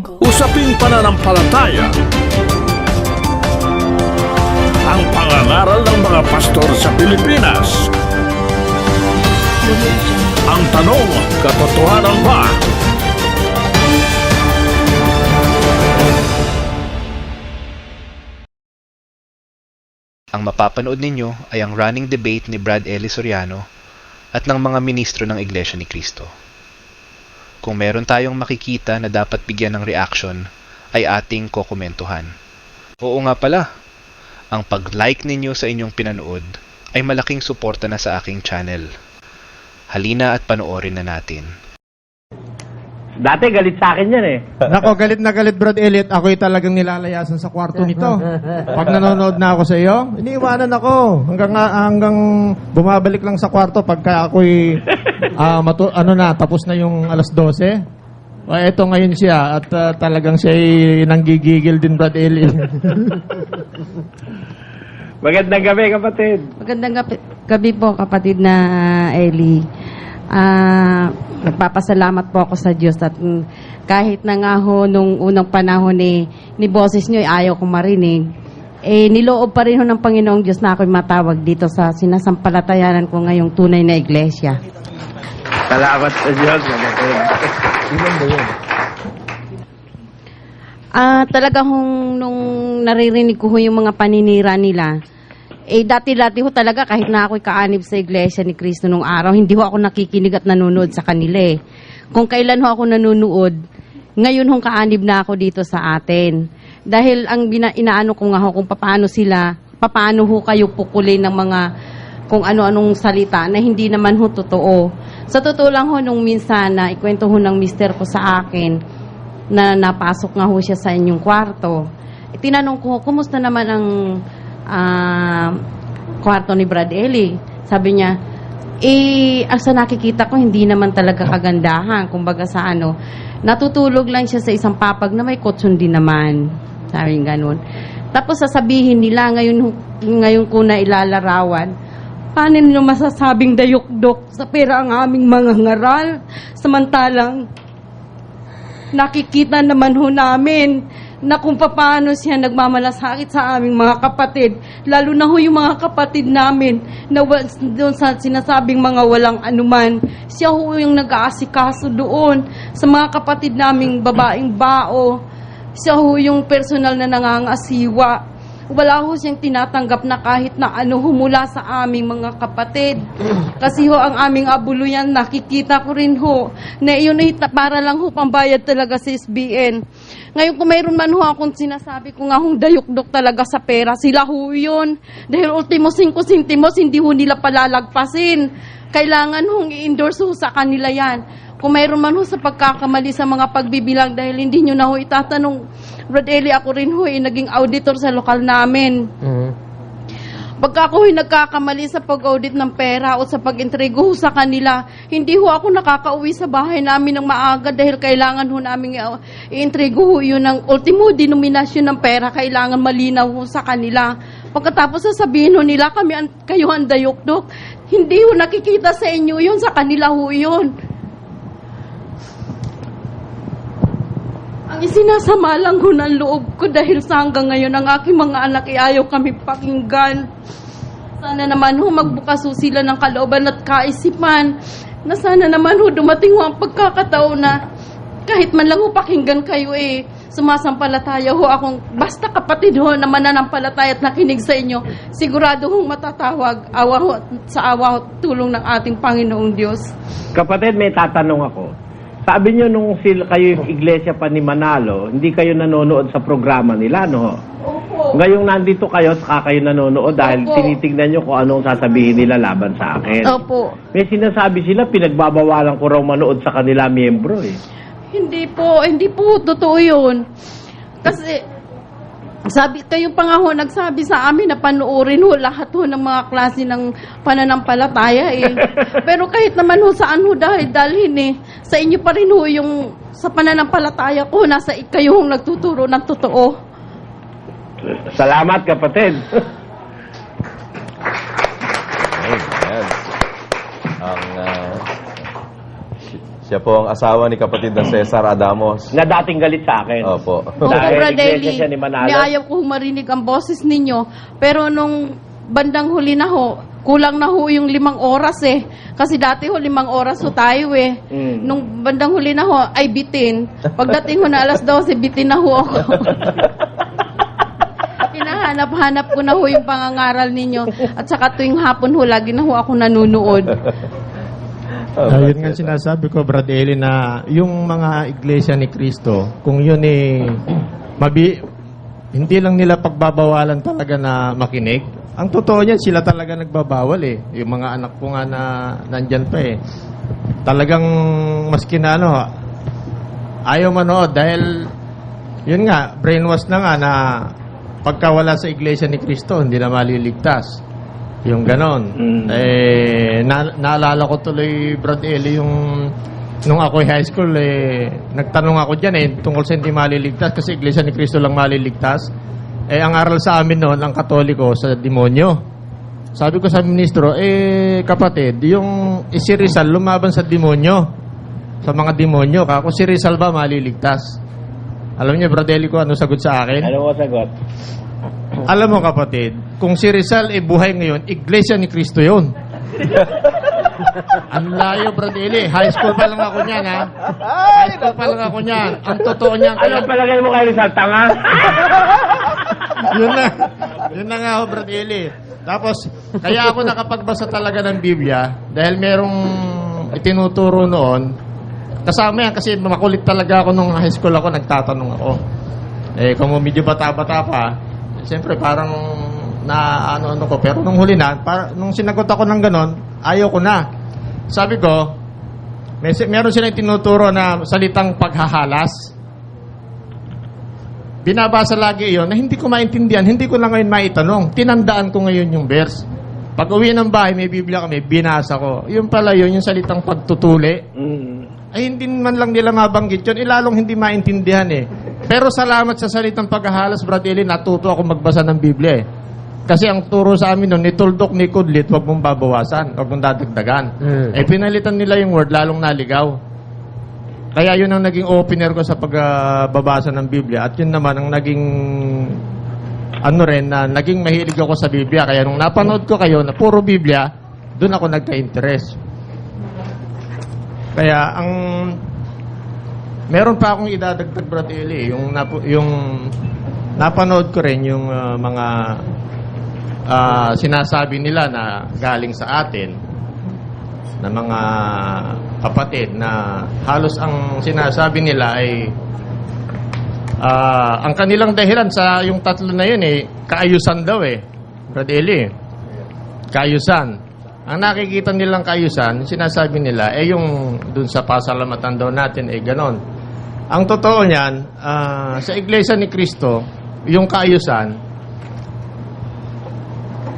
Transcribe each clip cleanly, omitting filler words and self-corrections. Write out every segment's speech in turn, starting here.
Usaping pananampalataya. Ang pangangaral ng mga pastor sa Pilipinas. Ang tanong, katotohanan ba? Ang mapapanood ninyo ay ang running debate ni Brad Eli Soriano at ng mga ministro ng Iglesia ni Cristo. Kung meron tayong makikita na dapat bigyan ng reaction, ay ating kokomentuhan. Oo nga pala, ang pag-like ninyo sa inyong pinanood ay malaking suporta na sa aking channel. Halina at panoorin na natin. Dati galit sa akin yan eh. Nako, galit na galit, Brad Elliot. Ako'y talagang nilalayasan sa kwarto nito. Pag nanonood na ako sa iyo, iniiwanan ako. Hanggang bumabalik lang sa kwarto pagka ako'y tapos na yung alas 12. Eto ngayon siya at talagang siya'y nanggigigil din, Brad Elliot. Magandang gabi, kapatid. Magandang gabi po, kapatid na Eli. Nagpapasalamat po ako sa Diyos at kahit na nga ho nung unang panahon ni boses nyo ayaw ko marinig, niloob pa rin ho ng Panginoong Diyos na ako'y matawag dito sa sinasampalatayanan ko ngayong tunay na iglesia. Salamat sa Diyos, kapatid. Talaga nung naririnig ko ho yung mga paninira nila, dati-dati ho talaga kahit na ako'y kaanib sa Iglesia ni Cristo nung araw, hindi ho ako nakikinig at nanonood sa kanila eh. Kung kailan ho ako nanonood, ngayon hong kaanib na ako dito sa atin. Dahil ang inaano ko nga ho kung paano ho kayo pukulin ng mga kung ano-anong salita na hindi naman ho totoo. Sa totoo lang ho nung minsan na ikwento ho ng mister ko sa akin na napasok nga ho siya sa inyong kwarto. Tinanong ko, kumusta naman ang kwarto ni Brad Eli? Sabi niya, sa nakikita ko, hindi naman talaga kagandahan. Kumbaga sa natutulog lang siya sa isang papag na may kutsun din naman. Sabi niya ganun. Tapos sasabihin nila, ngayon ko na ilalarawan, paano nyo masasabing dayok-dok sa pera ang aming mga ngaral? Samantalang, nakikita naman ho namin na kung paano siya nagmamalasakit sa aming mga kapatid. Lalo na ho yung mga kapatid namin na doon sa sinasabing mga walang anuman. Siya ho yung nag-aasikaso doon sa mga kapatid naming babaeng bao. Siya ho yung personal na nangangasiwa. Wala ho siyang tinatanggap na kahit na humula sa aming mga kapatid. Kasi ho ang aming abuluyan, nakikita ko rin ho na yun ay para lang ho pambayad talaga sa SBN. Ngayon kung mayroon man ho akong sinasabi ko nga hong dayok-dok talaga sa pera, sila ho yun. Dahil ultimo 5 centimos, hindi ho nila palalagpasin. Kailangan hong i-endorse ho sa kanila yan. Kung mayroon man ho sa pagkakamali sa mga pagbibilang dahil hindi nyo na ho itatanong, Brad Eli, ako rin ho naging auditor sa lokal namin. Pagka ako nagkakamali sa pag-audit ng pera o sa pag-entrego ho sa kanila, hindi ho ako nakakauwi sa bahay namin ng maaga dahil kailangan ho namin i-entrego ho yun ng ultimo denominasyon ng pera, kailangan malinaw ho sa kanila. Pagkatapos sasabihin ho nila, kayo ang dayok-dok, hindi ho nakikita sa inyo yun, sa kanila ho yun. Ang isinasama lang ko ng loob ko dahil sa hanggang ngayon ang aking mga anak ayaw kami pakinggan. Sana naman ho magbukas ho sila ng kalooban at kaisipan na sana naman ho dumating ho ang pagkakataon na kahit man lang ho pakinggan kayo sumasampalataya ho akong basta kapatid ho na mananampalataya at nakinig sa inyo, sigurado hong matatawag sa awa ho tulong ng ating Panginoong Diyos. Kapatid, may tatanong ako. Sabi nyo nung kayo yung iglesia pa ni Manalo, hindi kayo nanonood sa programa nila, no? Opo. Ngayong nandito kayo, saka kayo nanonood dahil Opo. tinitignan nyo kung anong sasabihin nila laban sa akin. Opo. May sinasabi sila, pinagbabawalan ko raw manood sa kanila miyembro eh. Hindi po totoo yun. Kasi kayo pa nga ho nagsabi sa amin na panoorin ho lahat ho ng mga klase ng pananampalataya Pero kahit naman ho saan ho dalhin sa inyo pa rin ho yung sa pananampalataya ko, nasa kayo hong nagtuturo ng totoo. Salamat, kapatid. Ayan. Si Siya po ang asawa ni kapatid na Cesar Adamos. Na dating galit sa akin. Opo. Opo, Dahil Brad iglesia Eli, siya ni Manalo. niayaw ko marinig ang boses ninyo. Pero nung bandang huli na ho, kulang na ho yung 5 oras eh. Kasi dati ho 5 oras ho tayo eh. Nung bandang huli na ho, ay bitin. Pagdating ho na alas 12, bitin na ho ako. Hinahanap-hanap ko na ho yung pangangaral ninyo. At saka tuwing hapon ho, lagi na ho ako nanunood. Yun nga sinasabi ko, Brad Eli, na yung mga iglesia ni Cristo, kung yun hindi lang nila pagbabawalan talaga na makinig. Ang totoo niyan, sila talaga nagbabawal eh. Yung mga anak ko nga na nandyan pa eh. Talagang maski na ayaw manood dahil yun nga, brainwash na nga na pagka wala sa iglesia ni Cristo, hindi na maliligtas. Yung ganon. Naalala ko tuloy, Brad Eli, nung ako'y high school, nagtanong ako dyan tungkol sa hindi maliligtas kasi iglesia ni Cristo lang maliligtas. Ang aral sa amin noon, ang Katoliko, sa demonyo. Sabi ko sa ministro, kapatid, yung si Rizal lumaban sa demonyo, sa mga demonyo. Kako si Rizal ba maliligtas? Alam niyo, Brad Eli, ko ano sagot sa akin? Ano mo sagot? Alam mo, kapatid, kung si Rizal buhay ngayon, iglesia ni Cristo yun. Ang layo, Brad Eli. High school pa lang ako niyan, ha? High school pa lang ako niyan. Ang totoo niyan. Ano palagay mo kay Rizal? Tanga? Yun na nga, Brad Eli. Tapos, kaya ako nakapagbasa talaga ng Biblia dahil merong itinuturo noon. Kasama yan kasi makulit talaga ako nung high school ako, nagtatanong ako. Kung medyo bata-bata pa, siyempre parang ano ko. Pero nung huli na, nung sinagot ako ng ganon, ayaw ko na. Sabi ko, meron silang tinuturo na salitang paghahalas. Binabasa lagi iyon na hindi ko maintindihan, hindi ko na ngayon maitanong. Tinandaan ko ngayon yung verse. Pag uwi ng bahay, may Biblia kami, binasa ko. Yun pala yun, yung salitang pagtutuli. Ay hindi man lang nila mabanggit yun, ilalong hindi maintindihan eh. Pero salamat sa salitang paghahalas, Brad Eli, natuto ako magbasa ng Biblia eh. Kasi ang turo sa amin noon, ni tuldok ni kudlit, wag mong babawasan, wag mong dadagdagan. Pinalitan nila yung word, lalong naligaw. Kaya yun ang naging opener ko sa pagbabasa ng Biblia. At yun naman ang naging na naging mahilig ako sa Biblia. Kaya nung napanood ko kayo na puro Biblia, doon ako nagka-interest. Kaya meron pa akong idadagdag, Brad Eli, yung napanood ko rin yung mga sinasabi nila na galing sa atin na mga kapatid na halos ang sinasabi nila ay ang kanilang dahilan sa yung tatlo na yun kaayusan daw Brad Eli, kaayusan. Ang nakikita nilang kaayusan, sinasabi nila, yung dun sa pasalamatan daw natin, ganon. Ang totoo niyan, sa Iglesia ni Cristo, yung kaayusan,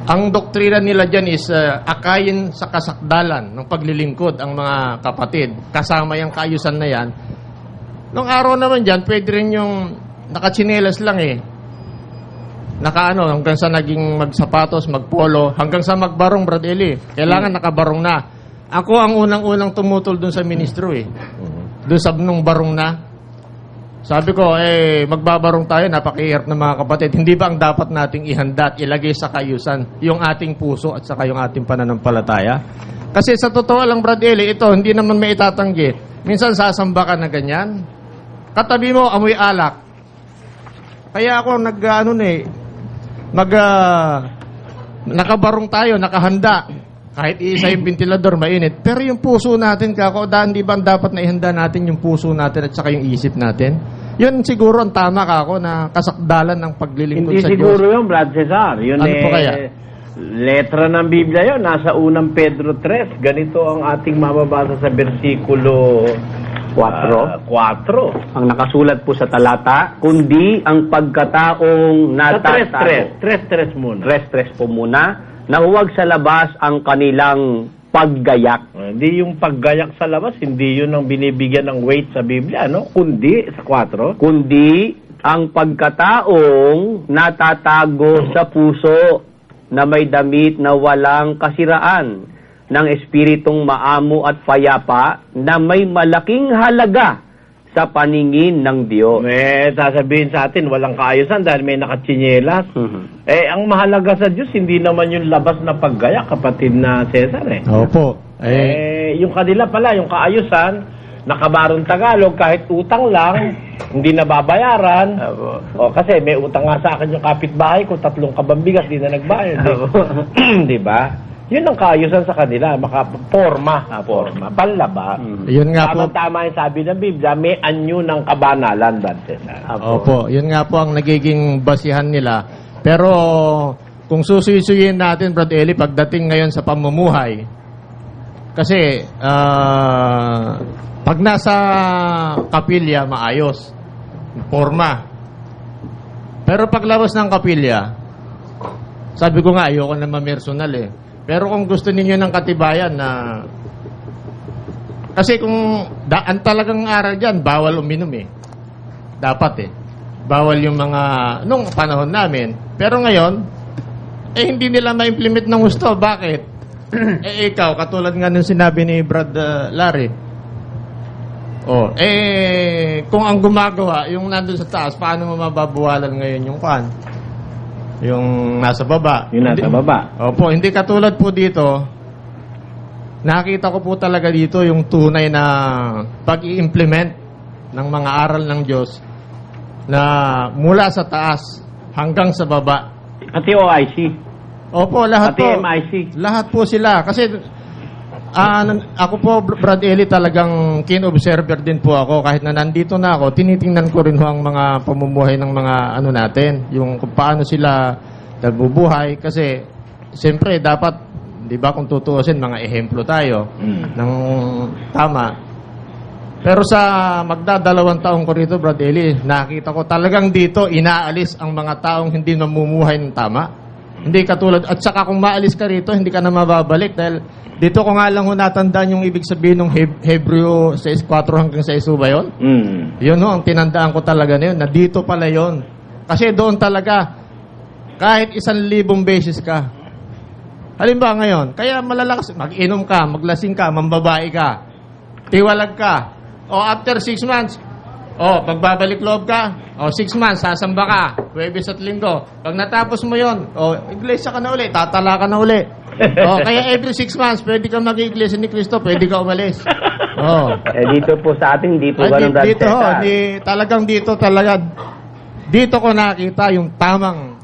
ang doktrina nila dyan is akayin sa kasakdalan ng paglilingkod ang mga kapatid. Kasama yung kaayusan na yan. Nung araw naman dyan, pwede rin yung nakatsinelas lang hanggang sa naging magsapatos, magpolo, hanggang sa magbarong, Brad Eli. Kailangan nakabarong na. Ako ang unang-unang tumutol dun sa ministro Dun sa nung barong na. Sabi ko, magbabarong tayo, napakahirap ng mga kapatid. Hindi ba ang dapat nating ihanda at ilagay sa kayusan yung ating puso at saka yung ating pananampalataya? Kasi sa totoo lang, Brad Eli, ito, hindi naman may itatanggi. Minsan sasamba ka na ganyan. Katabi mo, amoy alak. Kaya ako nakabarong tayo, nakahanda. Kahit isa yung ventilador, mainit. Pero yung puso natin, di ba dapat na ihanda natin yung puso natin at saka yung isip natin? Yun siguro ang tama na kasakdalan ng paglilingkod sa Diyos. Hindi siguro yun, Brad Cesar. Yun ano po kaya? Letra ng Biblia yun. Nasa unang Pedro 3. Ganito ang ating mababasa sa versikulo 4. Ang nakasulat po sa talata, kundi ang pagkataong natatago. Tres muna. Tres po muna, na huwag sa labas ang kanilang paggayak. Hindi yung paggayak sa labas, hindi yun ang binibigyan ng weight sa Biblia, no? Kundi, sa 4. Kundi ang pagkataong natatago sa puso na may damit na walang kasiraan ng espiritong maamo at payapa na may malaking halaga sa paningin ng Diyos. Sasabihin sa atin, walang kaayusan dahil may nakatsinelas. Mhm. Ang mahalaga sa Diyos, hindi naman yung labas na paggaya, kapatid na Cesar Opo. Yung kanila pala, yung kaayusan, nakabarong Tagalog, kahit utang lang, hindi na babayaran. Kasi may utang nga sa akin yung kapitbahay ko, 3 kabambigas, di na nagbayad. Di ba? Yun ang kaayusan sa kanila, forma, panlaba. Yun nga po. Tama yung sabi ng Biblia, may anyo ng kabanalan, Brad Cesar. Opo, yun nga po ang nagiging basihan nila. Pero kung susuyuyin natin, Brad Eli, pagdating ngayon sa pamumuhay, kasi pag nasa kapilya, maayos, forma. Pero paglabas ng kapilya, sabi ko nga, ayoko na ma-personal Pero kung gusto ninyo ng katibayan na... Kasi kung ang talagang aral dyan, bawal uminom Dapat Bawal yung mga... Nung panahon namin. Pero ngayon, hindi nila ma-implement ng gusto. Bakit? Ikaw, katulad nga nung sinabi ni Brad Larry. Kung ang gumagawa, yung nandun sa taas, paano mo mababawalan ngayon yung kwan? Yung nasa baba. Yung nasa baba. Opo, hindi katulad po dito. Nakita ko po talaga dito yung tunay na pag-i-implement ng mga aral ng Diyos na mula sa taas hanggang sa baba. At yung OIC. Opo, lahat Pati po. MIC. Lahat po sila. Kasi ako po, Brad Eli, talagang keen-observer din po ako. Kahit na nandito na ako, tinitingnan ko rin ho ang mga pamumuhay ng mga natin. Yung kung paano sila nagbubuhay. Kasi, siyempre, dapat, di ba, kung tutuusin, mga ehemplo tayo ng tama. Pero sa magdadalawang taong ko rito, Brad Eli, nakita ko talagang dito, inaalis ang mga taong hindi namumuhay ng tama. Hindi katulad, at saka kung maalis ka rito, hindi ka na mababalik dahil dito ko nga lang ho natandaan yung ibig sabihin ng Hebreo 6:4 hanggang 6 ba yun? Yun ho, ang tinandaan ko talaga na yun, na dito pala yun. Kasi doon talaga, kahit 1,000 beses ka. Halimbawa ngayon, kaya malalakas, mag-inom ka, maglasing ka, mambabae ka, tiwalag ka, o after 6 months, pagbabalik loob ka, 6 months, sasamba ka, Huwebes at Linggo. Pag natapos mo yon, iglesia ka na uli, tatala ka na uli. Kaya every 6 months, pwede ka mag-iglesia ni Cristo, pwede ka umalis. Dito po sa atin, hindi po ganun, Brad dito Cesar. Dito ko nakita yung tamang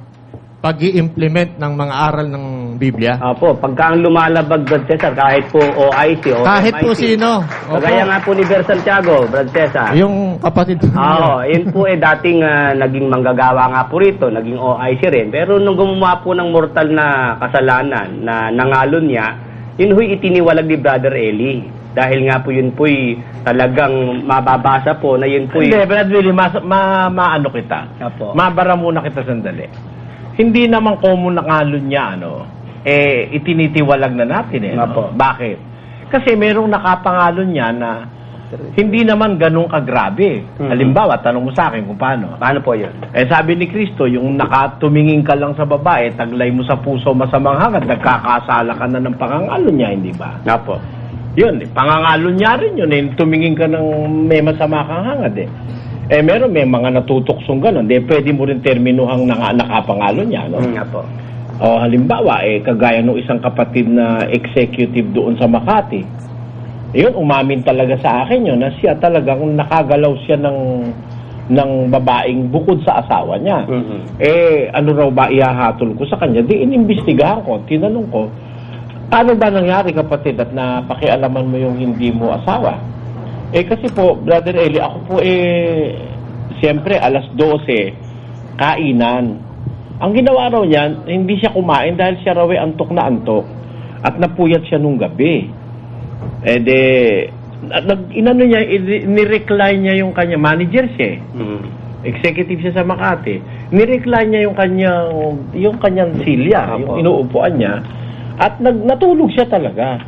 pag-i-implement ng mga aral ng Biblia. Opo, pagka ang lumalabag, Brad Cesar, kahit po OIC o Kahit MIC. po sino. Opo. Kagaya nga po ni Ber Santiago, Brad Cesar. Yung kapatid ko. Yun po dating naging manggagawa nga po rito, naging OIC rin. Pero nung gumawa po ng mortal na kasalanan na nangalon niya, yun ho'y itiniwalag ni Brother Eli. Dahil nga po yun po'y talagang mababasa po na yun po'y... Hindi, Brad Willie, maano kita. Apo. Mabara muna kita sandali. Hindi naman common na ngalon niya, itinitiwalag na natin Apo. Bakit? Kasi merong nakapangalon niya na hindi naman ganun kagrabe. Halimbawa, tanong mo sa akin kung paano. Paano po yun? Sabi ni Kristo, yung nakatumingin ka lang sa babae, taglay mo sa puso masamang hangad, nagkakasala ka na ng pangangalon niya, hindi ba? Apo. Yun, pangangalon niya rin yun, tumingin ka ng may masama kang hangad meron may mga natutuksong gano'n, pwede mo rin terminuhang nakapangalon niya, Apo. Halimbawa, kagaya ng isang kapatid na executive doon sa Makati. Yun, umamin talaga sa akin yun, na siya talagang nakagalaw siya ng babaeng bukod sa asawa niya. Ano raw ba ihahatol ko sa kanya? Inimbestigahan ko, tinanong ko, ano ba nangyari kapatid at napakialaman mo yung hindi mo asawa? Kasi po, Brother Eli, ako po siyempre, 12:00, kainan. Ang ginawa raw niya, hindi siya kumain dahil siya raw antok na antok. At napuyat siya nung gabi. Inano niya, nirecline niya yung kanya, manager siya executive siya sa Makati. Nirecline niya yung kanyang silya, yung inuupuan niya. At natulog siya talaga.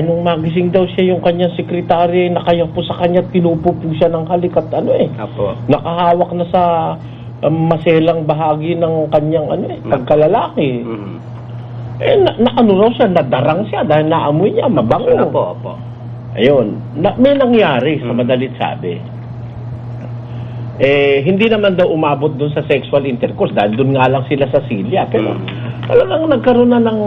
Nung magising daw siya yung kanyang sekretary, nakayapo sa kanya, pinupupo siya ng halikat, Apo. nakahawak na sa maselang bahagi ng kanyang pagkalalaki. ano raw siya, nadarang siya dahil naamoy niya, mabango. Opo. Ayun, may nangyari sa madalit sabi. Hindi naman daw umabot dun sa sexual intercourse dahil dun nga lang sila sa silya. Pero talagang nagkaroon na ng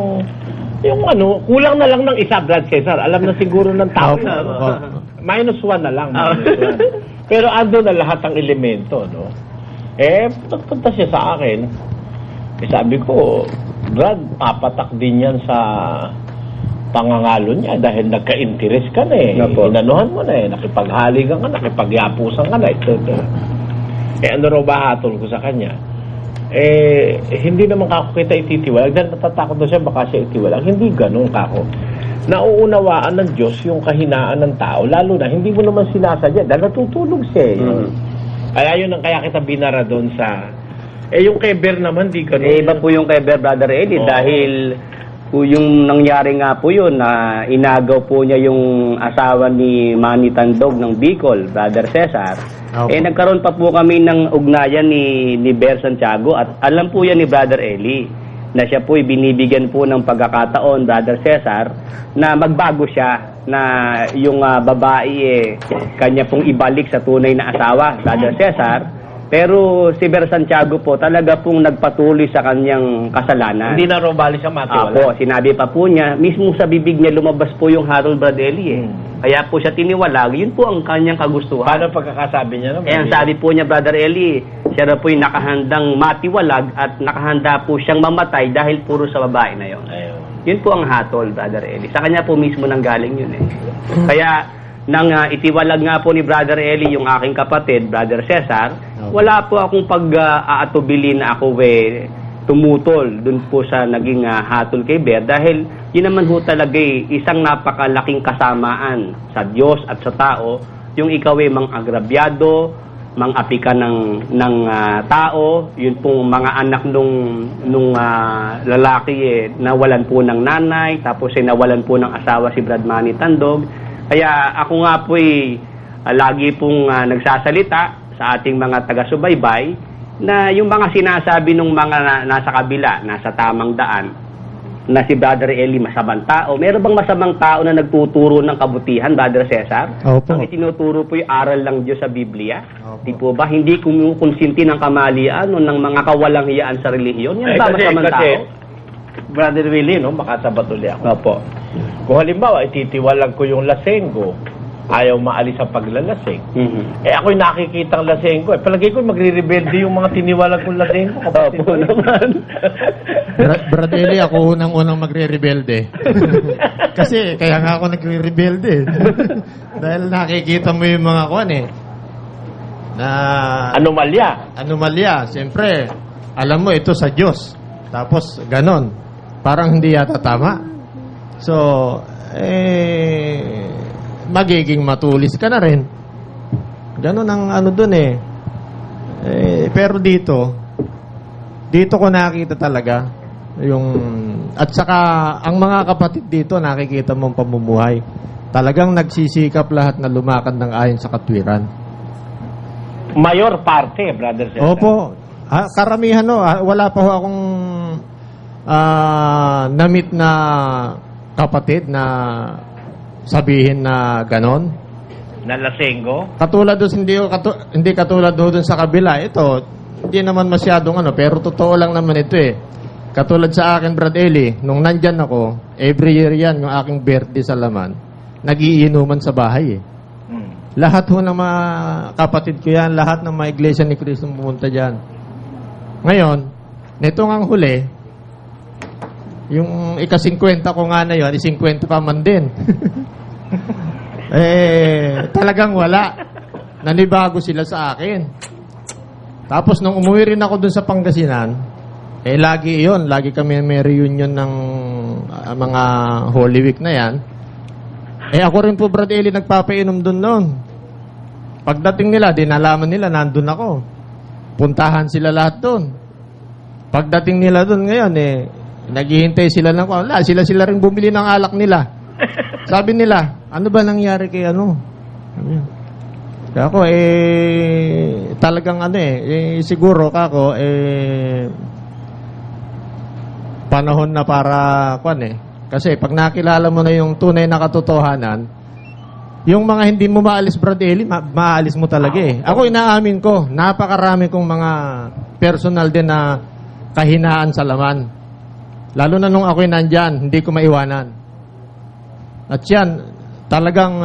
kulang na lang ng isa, Brad Cesar. Alam na siguro ng tao. -1 na lang. -1. Pero ando na lahat ng elemento, no? Nagpunta siya sa akin. Sabi ko, Brad, papatak din yan sa pangangalo niya dahil nagka-interest ka na eh. Inanuhan mo na eh. Nakipaghaligan ka, nakipagyapusan ka na, etc. Ano raw ba hatol ko sa kanya? Hindi naman kako kita ititiwalag dahil natatakot na siya baka siya itiwalag. Hindi ganun kako. Nauunawaan ng Diyos yung kahinaan ng tao, lalo na hindi mo naman sinasadya dahil natutulog siya eh. Kaya yun ang kaya kita binara doon sa yung kay Ber naman di ganun. Iba po yung kay Ber, Brother Eli, dahil po yung nangyari nga po yun na inagaw po niya yung asawa ni Manny Tandog ng Bicol, Brother Cesar. Nagkaroon pa po kami ng ugnayan ni Ber Santiago at alam po yan ni Brother Eli na siya po binibigyan po ng pagkakataon, Brother Cesar, na magbago siya na yung babae kanya pong ibalik sa tunay na asawa, Brother Cesar. Pero si Ber Santiago po talaga pong nagpatuloy sa kanyang kasalanan. Hindi na raw bali siya matiwala. Apo, sinabi pa po niya, mismo sa bibig niya lumabas po yung Harold Bradley Kaya po siya tiniwalag, yun po ang kanyang kagustuhan. Paano pagkakasabi niya naman? Ang sabi po niya, Brother Eli, siya na po yung nakahandang matiwalag at nakahanda po siyang mamatay dahil puro sa babae na yun. Yun po ang hatol, Brother Eli. Sa kanya po mismo nanggaling yun Kaya, nang itiwalag nga po ni Brother Eli yung aking kapatid, Brother Cesar, wala po akong pag-aatubili na ako tumutol dun po sa naging hatol kay Ber dahil yun naman ho talaga isang napakalaking kasamaan sa Diyos at sa tao yung ikaw mang-agrabyado, mang-api ka ng tao, yun pong mga anak nung lalaki nawalan po ng nanay, tapos nawalan po ng asawa si Brad Manny Tandog. Kaya ako nga po lagi pong nagsasalita sa ating mga taga-subaybay na yung mga sinasabi ng mga nasa kabila, nasa tamang daan, na si Brother Eli masamang tao. Meron bang masamang tao na nagtuturo ng kabutihan, Brother Cesar? Opo. Ang itinuturo po yung aral lang Diyos sa Biblia. Di po ba? Hindi kumukonsinti ng kamalian o ng mga kawalang hiyaan sa relihiyon. Yan ba masamang tao? Brother Willie, makasabat ulit ako. Opo. Kung halimbawa, ititiwalag ko yung lasenggo, ayaw maalis sa paglalasing. Ako'y nakikitang lasenggo. Palagay ko magre-rebelde yung mga tiniwalag kong lasenggo. Opo naman. Brad Eli, ako unang magre-rebelde. Kasi kaya nga ako nagre-rebelde. Dahil nakikita mo yung mga na anomalya. Siyempre, alam mo ito sa Diyos. Tapos ganon. Parang hindi yata tama. So, magiging matulis ka na rin. Ganon ang dun pero dito ko nakita talaga at saka ang mga kapatid dito nakikita mong pamumuhay. Talagang nagsisikap lahat na lumakad ng ayon sa katwiran. Mayor parte, Brother Cesar. Opo. Karamihan wala pa ho akong na-meet na kapatid na sabihin na ganon. Na lasenggo? Katulad doon, hindi katulad doon sa kabila. Ito, hindi naman masyadong pero totoo lang naman ito Katulad sa akin, Brad Eli, nung nandyan ako, every year yan, yung aking birthday sa Laman, nagiinuman sa bahay Lahat ho ng mga kapatid ko yan, lahat ng mga iglesia ni Cristo pumunta dyan. Ngayon, nitong ang huli, yung ika-50 ko nga na yun, 50 pa man din. Talagang wala. Nanibago sila sa akin. Tapos nung umuwi rin ako dun sa Pangasinan, lagi kami may reunion ng mga Holy Week na yan. Ako rin po, Brad Eli, nagpapainom dun noon. Pagdating nila, dinalaman nila, nandun ako. Puntahan sila lahat dun. Pagdating nila dun ngayon, naghihintay sila ng sila rin bumili ng alak nila. Sabi nila, ano ba nangyari kay Kaya ako, talagang siguro kako, panahon na para, kasi pag nakilala mo na yung tunay na katotohanan, yung mga hindi mo maalis, Brad Eli, maalis mo talaga eh. Ako inaamin ko, napakarami kong mga personal din na kahinaan sa laman. Lalo na nung ako'y nandyan, hindi ko maiwanan. At yan, talagang,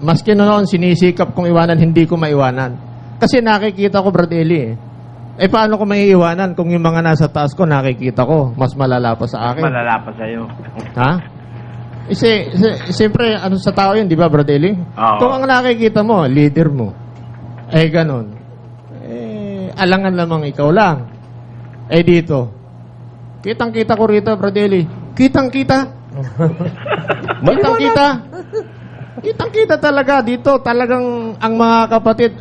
maski noon sinisikap kong iwanan, hindi ko maiwanan. Kasi nakikita ko, Brad Eli eh. Paano ko maiiwanan kung yung mga nasa taas ko nakikita ko, mas malala pa sa akin? Malala pa sa'yo. Ha? Siyempre, ano sa tao yun, di ba, Brad Eli? Oo. Kung ang nakikita mo, leader mo, ganon. Alangan lamang ikaw lang. Dito, kitang-kita ko rito, Brad Eli. Kitang-kita. Kitang-kita. Kitang-kita talaga dito. Talagang ang mga kapatid,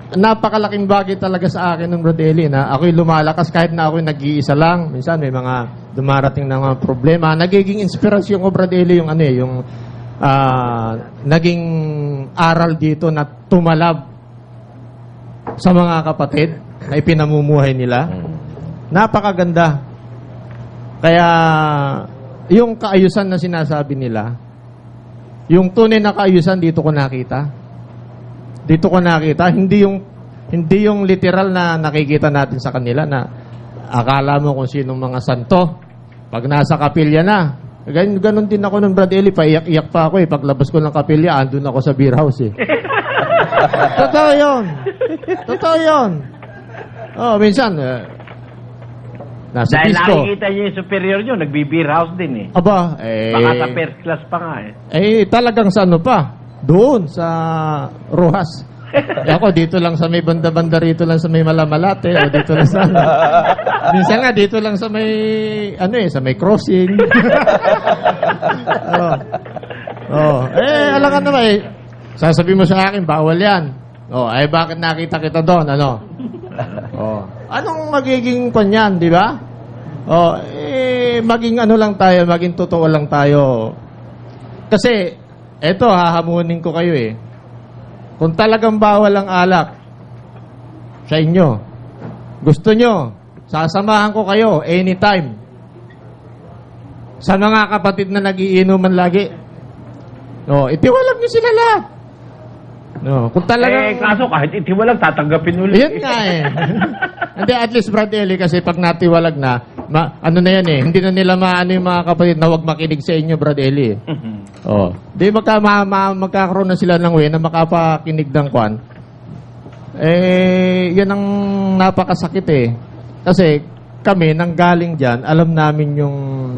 napakalaking bagay talaga sa akin ng Brad Eli na ako'y lumalakas kahit na ako'y nag-iisa lang. Minsan may mga dumarating na mga problema. Nagiging inspirasyon ko, Brad Eli, yung naging aral dito na tumalab sa mga kapatid na ipinamumuhay nila. Napakaganda. Kaya yung kaayusan na sinasabi nila, yung tunay na kaayusan dito ko nakita. Dito ko nakita, hindi yung literal na nakikita natin sa kanila na akala mo kung sinong mga santo. Pag nasa kapilya na, ganun din ako ng Brad Eli, paiyak-iyak pa ako eh. Paglabas ko ng kapilya, andun ako sa beer house eh. Totoo yun. Totoo yun. Minsan, nasa Dahil disco. nakikita niyo yung superior niyo, nagbe-beer house din eh. Aba, Baka sa first class pa nga eh. Talagang sa ano pa? Doon, sa Rojas. Ako, dito lang sa may banda-banda rito lang sa may Malamalate. O dito lang sa minsan nga, dito lang sa may, sa may crossing. Alangan naman sasabi mo sa akin, bawal yan. Bakit nakita kita doon? Anong magiging kanyan, di ba? Maging lang tayo, maging totoo lang tayo. Kasi, eto, hahamunin ko kayo eh. Kung talagang bawal ang alak sa inyo, gusto nyo, sasamahan ko kayo anytime. Sa mga kapatid na nagiinuman lagi. Itiwalag nyo sila lahat. Kung talagang... Kaso kahit itiwalag, tatanggapin ulit. Yan nga eh. Hindi, at least Brad Eli, kasi pag natiwalag na, ano na yan eh, hindi na nila maano yung mga kapatid na huwag makinig sa inyo, Brad Eli. Di magkakaroon na sila ng way na makapakinig ng kwan. Yan ang napakasakit eh. Kasi kami, nang galing dyan, alam namin yung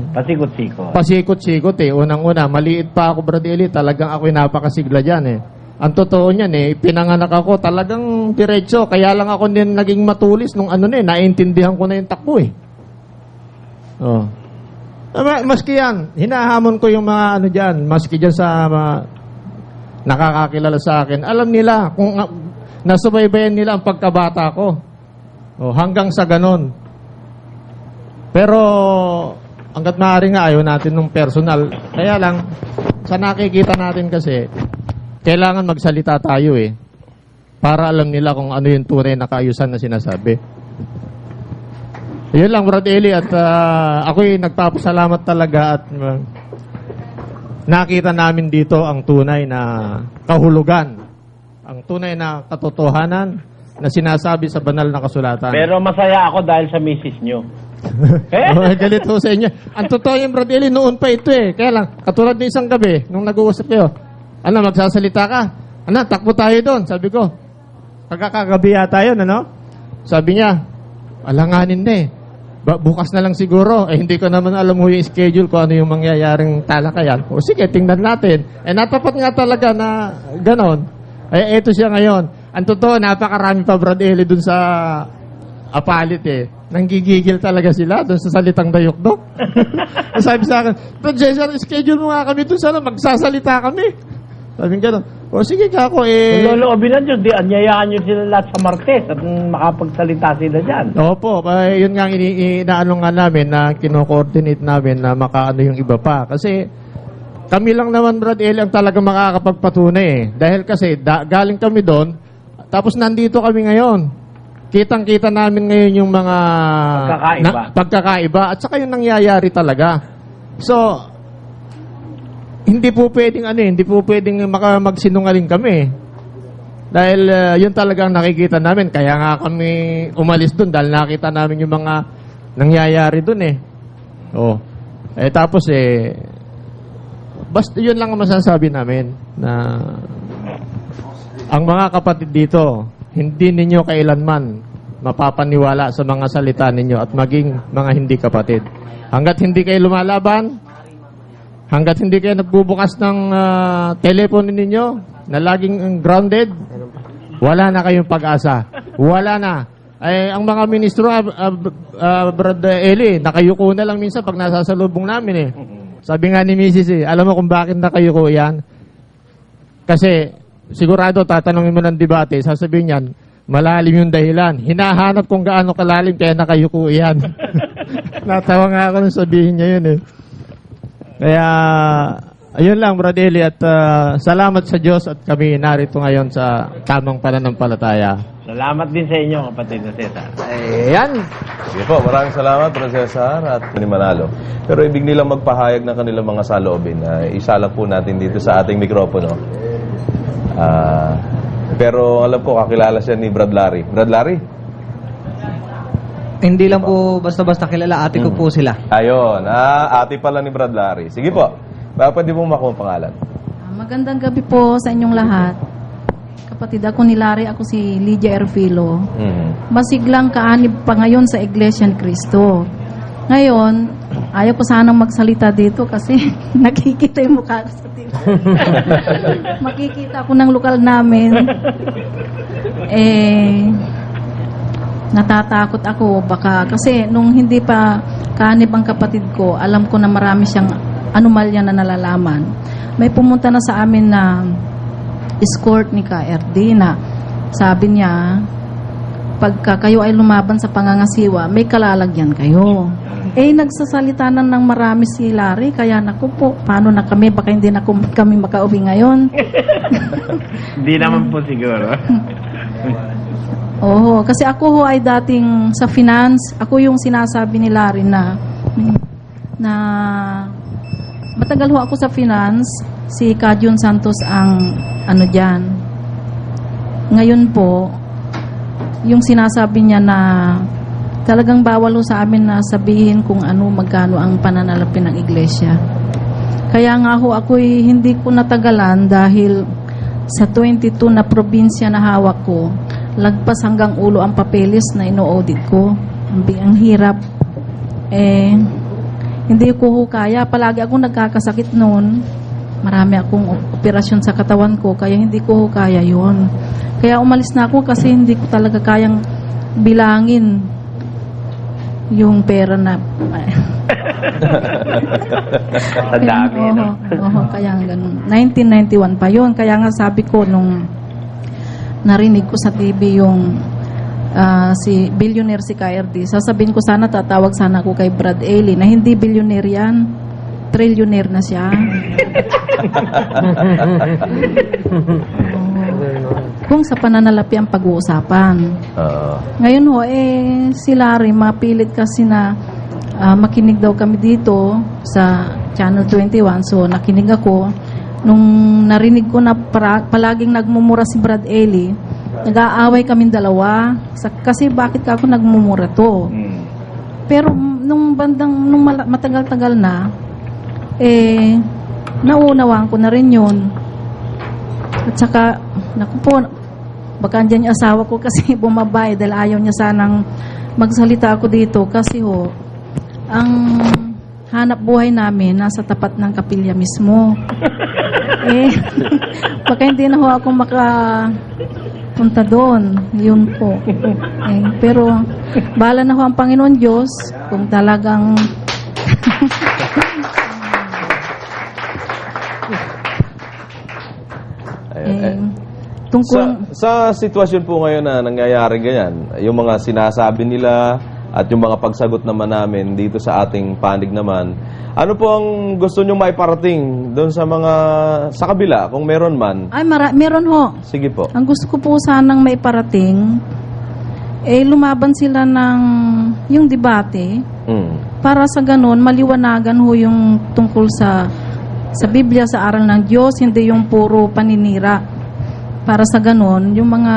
pasikot-sikot eh. Unang-una, maliit pa ako, Brad Eli, talagang ako'y napakasigla dyan eh. Ang totoo niyan eh, pinanganak ako talagang diretso. Kaya lang ako din naging matulis nung naiintindihan ko na yung takbo eh. Maski yan, hinahamon ko yung mga dyan, maski dyan sa nakakakilala sa akin. Alam nila kung nasubaybayan nila ang pagkabata ko. Hanggang sa ganon. Pero hanggat maaari nga ayaw natin nung personal. Kaya lang, sa nakikita natin kasi, kailangan magsalita tayo eh. Para alam nila kung ano yung tunay na kaayusan na sinasabi. Yun lang, Brad Eli. At ako'y nagpapasalamat talaga at nakita namin dito ang tunay na kahulugan. Ang tunay na katotohanan na sinasabi sa banal na kasulatan. Pero masaya ako dahil sa misis nyo. Galit ho sa inyo. Ang totoo yung Brad Eli, noon pa ito eh. Kaya lang, katulad ng isang gabi, nung nag-uusap kayo, magsasalita ka? Takbo tayo doon. Sabi ko, kagagabi yata yun, Sabi niya, alanganin na eh. Bukas na lang siguro. Hindi ko naman alam mo yung schedule ko ano yung mangyayaring talakayan. Sige, tingnan natin. Natapat nga talaga na ganon. Eto siya ngayon. Ang totoo, napakarami pa, Brad Eli, dun sa apalit eh. Nanggigigil talaga sila dun sa salitang dayok-dok. Sabi sa akin, Brad Cesar, schedule mo nga kami dun sana, magsasalita kami. Sabi nga gano'n, sige ka ako eh. Kung loloobin na Diyos, anyayaan nyo sila lahat sa Martes at makapagsalita sila dyan. Opo, yun nga inaano nga namin na kino-coordinate namin na makaano yung iba pa. Kasi kami lang naman, Brad Eli, ang talagang makakapagpatunay eh. Dahil kasi galing kami doon, tapos nandito kami ngayon. kitang-kita namin ngayon yung mga pagkakaiba at saka yung nangyayari talaga. So, hindi po pwedeng magsinungaling kami. Dahil yun talagang nakikita namin. Kaya nga kami umalis dun dahil nakita namin yung mga nangyayari dun eh. Oh. Tapos basta yun lang ang masasabi namin na ang mga kapatid dito, hindi ninyo kailanman mapapaniwala sa mga salita ninyo at maging mga hindi kapatid. Hanggat hindi kayo lumalaban, hanggat hindi kayo nagbubukas ng telepono ninyo na laging grounded, wala na kayong pag-asa. Wala na. Ang mga ministro, Brad Eli, nakayuko na lang minsan pag nasasalubong namin eh. Sabi nga ni Mrs. alam mo kung bakit nakayuko yan? Kasi sigurado tatanungin mo ng debate, sasabihin niyan, malalim yung dahilan. Hinahanap kung gaano kalalim kaya nakayuko yan. Natawa nga ako nung sabihin niya yun eh. Kaya, ayun lang, Brad Eli, at salamat sa Diyos at kami narito ngayon sa tamang pananampalataya. Salamat din sa inyo, kapatid na Cesar. Ayan. Sige po, maraming salamat, Brad Cesar at ni Manalo. Pero ibig nilang magpahayag ng kanilang mga saloobin. Isa lang po natin dito sa ating mikropono. Pero alam ko, kakilala siya ni Brad Larry. Brad Larry? Hindi lang po basta-basta kilala, ate ko po sila. Ayun, ate pala ni Brad Larry. Sige po, pwede po makuha ang pangalan. Magandang gabi po sa inyong lahat. Kapatid ako ni Larry, ako si Lydia Erfilo. Masiglang kaanib pa ngayon sa Iglesia ni Cristo. Ngayon, ayaw ko sanang magsalita dito kasi nakikita yung mukha ko sa TV. Makikita ko ng lokal namin. Natatakot ako baka kasi nung hindi pa kaanib ang kapatid ko, alam ko na marami siyang anomalya na nalalaman. May pumunta na sa amin na escort ni KRD na sabi niya, pagka kayo ay lumaban sa pangangasiwa, may kalalagyan kayo. Nagsasalita na ng marami si Larry, kaya naku po, paano na kami, baka hindi na kami makauwi ngayon. Hindi naman po siguro. Oo, kasi ako ho ay dating sa finance, ako yung sinasabi ni Larry na matagal ho ako sa finance, si Kajun Santos ang ano dyan. Ngayon po, yung sinasabi niya na talagang bawal ho sa amin na sabihin kung ano, magkano ang pananalapi ng iglesia. Kaya nga ho, ako'y hindi ko natagalan dahil sa 22 na probinsya na hawak ko, lagpas hanggang ulo ang papeles na ino-audit ko. Ang hirap. Hindi ko ho kaya. Palagi akong nagkakasakit noon. Marami akong operasyon sa katawan ko, kaya hindi ko ho kaya yun. Kaya umalis na ako kasi hindi ko talaga kayang bilangin yung pera na... Sa dami, no? Kaya ganun. 1991 pa yun. Kaya nga sabi ko nung narinig ko sa TV yung si billionaire si KRD, sasabihin ko sana tatawag sana ako kay Brad Eli na hindi billionaire yan, trillionaire na siya. Kung sa pananalapi ang pag-uusapan. Ngayon ho, si Larry mapilit kasi na makinig daw kami dito sa Channel 21. So nakinig ako. Nung narinig ko na palaging nagmumura si Brad Eli, nag-aaway kaming dalawa. Kasi bakit ka ako nagmumura to? Pero nung matagal-tagal na, naunawaan ko na rin yun. At saka, naku po, baka andyan yung asawa ko kasi bumabay dahil ayaw niya sanang magsalita ako dito kasi ho, ang hanap buhay namin nasa tapat ng kapilya mismo. Baka hindi na ho ako makapunta doon. Yun po. Pero bahala na ho ang Panginoon Diyos kung talagang tungkol sa sitwasyon po ngayon na nangyayari ganyan, yung mga sinasabi nila at yung mga pagsagot naman namin dito sa ating panig naman, ano po ang gusto nyo maiparating doon sa kabila, kung meron man? meron ho. Sige po. Ang gusto ko po sanang maiparating, lumaban sila ng yung debate para sa ganun maliwanagan ho yung tungkol sa Biblia, sa aral ng Diyos, hindi yung puro paninira. Para sa ganun, yung mga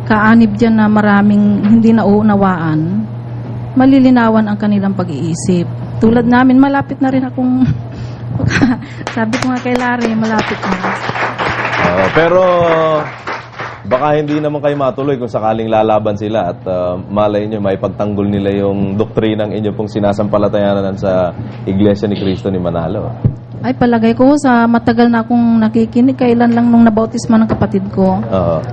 kaanib dyan na maraming hindi nauunawaan, malilinawan ang kanilang pag-iisip. Tulad namin, malapit na rin akong sabi ko nga kay Larry, malapit na. Pero baka hindi naman kayo matuloy kung sakaling lalaban sila at malay nyo may pagtanggol nila yung doktrinang inyo pong sinasampalatayanan sa Iglesia ni Cristo ni Manalo. Ay, palagay ko sa matagal na akong nakikinig, kailan lang nung nabautisma ng kapatid ko,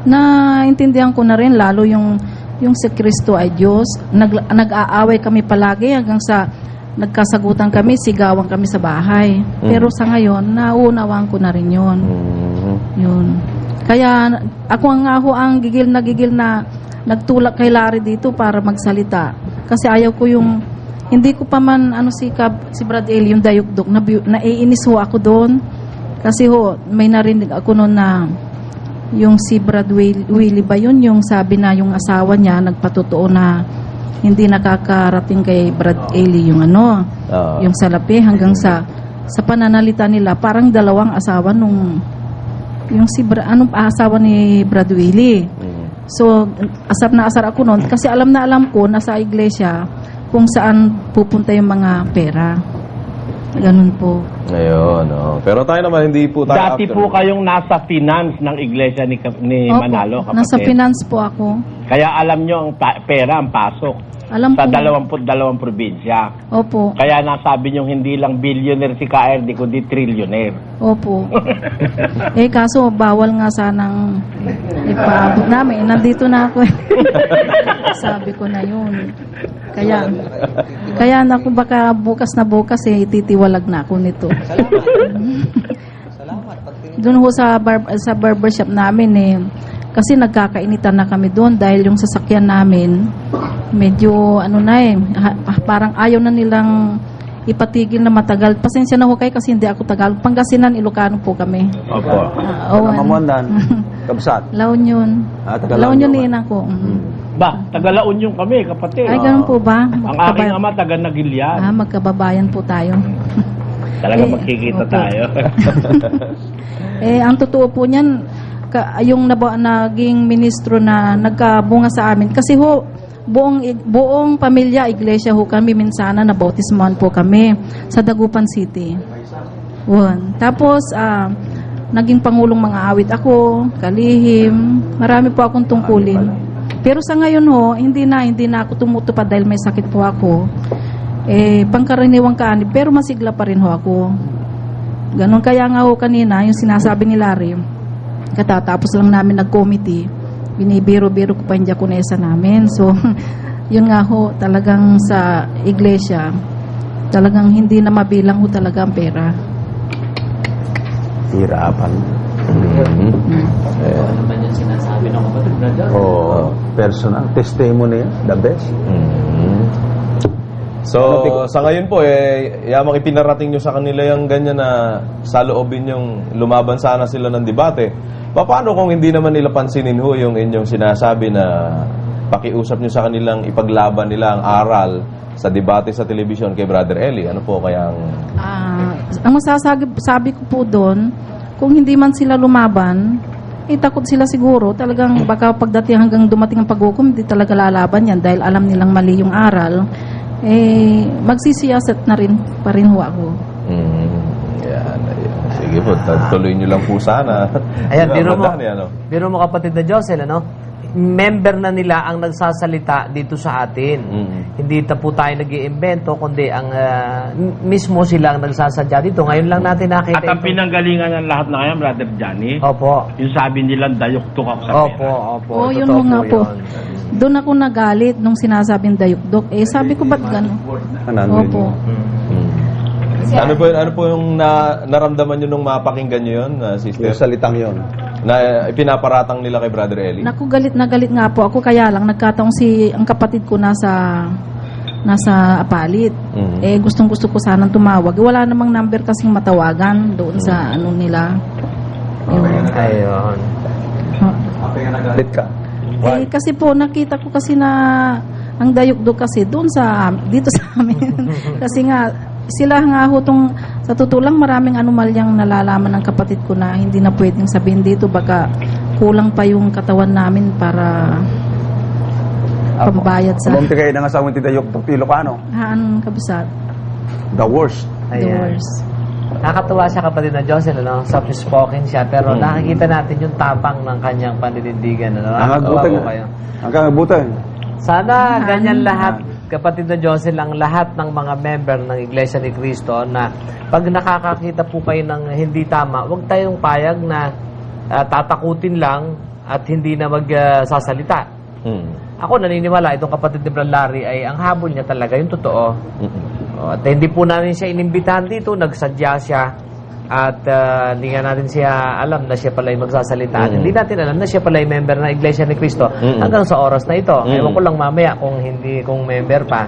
naintindihan ko na rin lalo yung si Kristo ay Diyos. Nag-aaway kami palagi hanggang sa nagkasagutan kami, sigawan kami sa bahay. Pero sa ngayon, naunawaan ko na rin yun. Yun. Kaya ako nga ho ang gigil na nagtulak kay Larry dito para magsalita. Kasi ayaw ko yung, hindi ko pa man si Brad Eli, yung dayukdok, naiinis ho ako doon. Kasi ho, may narinig ako noon na yung si Brad Willie ba yun, yung sabi na yung asawa niya nagpatotoo na hindi nakakarating kay Brad Eli yung yung salapi hanggang sa pananalita nila parang dalawang asawa nung yung asawa ni Brad Willie. So asar na asar ako noon kasi alam ko na sa iglesia kung saan pupunta yung mga pera. Ganun po. Ayun, Pero tayo naman hindi po tayo Dati po kayong nasa finance ng iglesia ni Opo, Manalo, kapatid. nasa finance po ako. Kaya alam nyo ang pera, ang pasok. Alam Sa po. 22 probinsya. Opo. Kaya nasabi nyo hindi lang billionaire si KRD, kundi trillionaire. Opo. Kaso bawal nga sanang ipaabot namin. Nandito na ako. Sabi ko na yun. Kaya naku baka bukas ititiwalag na ako nito. Doon ho sa barbershop namin kasi nagkakainitan na kami doon dahil yung sasakyan namin medyo parang ayaw na nilang ipatigil na matagal. Pasensya na ho kayo kasi hindi ako Tagalog. Pangasinan, Ilocano po kami. Opo. Mamondan. Kabsat. La Union. La Union din ako. Ba, taga-La Union kami, kapatid. Ay, ganun po ba? Ang aking ama, taga-Nagilian. Magkababayan po tayo. Talaga magkikita opo. tayo. Ang totoo po niyan, yung naging ministro na nagkabunga sa amin. Kasi ho, buong pamilya, iglesia ho kami, minsana na bautismuhan po kami sa Dagupan City. Tapos, naging pangulong mga awit ako, kalihim, marami po akong tungkulin. Pero sa ngayon ho, hindi na ako tumutupad dahil may sakit po ako. Pangkaraniwang kaanib, pero masigla pa rin ho ako. Ganon kaya nga ho kanina, yung sinasabi ni Larry, katatapos lang namin nag-committee, binibiro-biro ko pa yung diakonesa namin. So, yun nga ho, talagang sa iglesia, talagang hindi na mabilang ho talaga ang pera. Hirapan. Ano naman yung sinasabi ng kapatid, brother? Personal testimony, the best. So, sa ngayon po, yamang ipinarating nyo sa kanila yung ganyan na saloobin yung lumaban sana sila ng debate. Paano kung hindi naman nila pansinin ho yung inyong sinasabi na pakiusap nyo sa kanilang ipaglaban nila ang aral sa debate sa telebisyon kay Brother Eli? Ano po kayang... Ang masasabi ko po doon, kung hindi man sila lumaban, takot sila siguro. Talagang baka pagdating hanggang dumating ang paghukom, hindi talaga lalaban yan dahil alam nilang mali yung aral. Magsisiyasat na rin pa rin ho ako. Yan. Sige po, tuloy nyo lang po sana. Ayan, biro mo kapatid na Josel, member na nila ang nagsasalita dito sa atin. Hindi po tayo nag-iimbento, kundi ang mismo sila ang nagsasadya dito. Ngayon lang natin nakita. At ang pinanggalingan ng lahat na ngayon, Brother Johnny, Opo. yung sabi nilang dayuktok ako sa pera. Opo. Yun mo nga po. Doon ako nagalit nung sinasabing dayukdok. Sabi ko, ba't gano'n? Opo. Ano po yung naramdaman nyo nung mapakinggan nyo yun, sister? Yung salitang yun. Na ipinaparatang nila kay Brother Eli? Naku, galit na galit nga po ako. Kaya lang, nagkataong ang kapatid ko nasa Apalit. Gustong gusto ko sanang tumawag. Wala namang number kasing matawagan doon sa nila. Ayun. Nagalit ka? Eh, kasi po, nakita ko kasi na ang dayok-dok kasi doon dito sa amin. Kasi nga, sila nga ho sa totoo lang, maraming anomalyang nalalaman ng kapatid ko na hindi na pwedeng sabihin dito. Baka kulang pa yung katawan namin para pambayad sa... Kumamti kayo ng asawang tidayok ng Ilocano. Haan kabisat. The worst. The worst. Nakakatuwa siya kapatid na Josel, ano? Soft-spoken siya, pero nakikita natin yung tapang ng kanyang paninindigan. Ano? Nakakatuwa po kayo. Hanggang abutan. Sana ganyan lahat, kapatid na Josel, ang lahat ng mga member ng Iglesia ni Cristo na pag nakakakita po kayo ng hindi tama, huwag tayong payag na tatakutin lang at hindi na magsasalita. Ako naniniwala, itong kapatid ni Brad Larry ay ang habol niya talaga yung totoo. At hindi po namin siya inimbitahan dito, nagsadya siya at hindi nga natin siya alam na siya pala ay magsasalita. Hindi natin alam na siya pala ay member ng Iglesia ni Cristo hanggang sa oras na ito. Ewan ko lang mamaya kung member pa.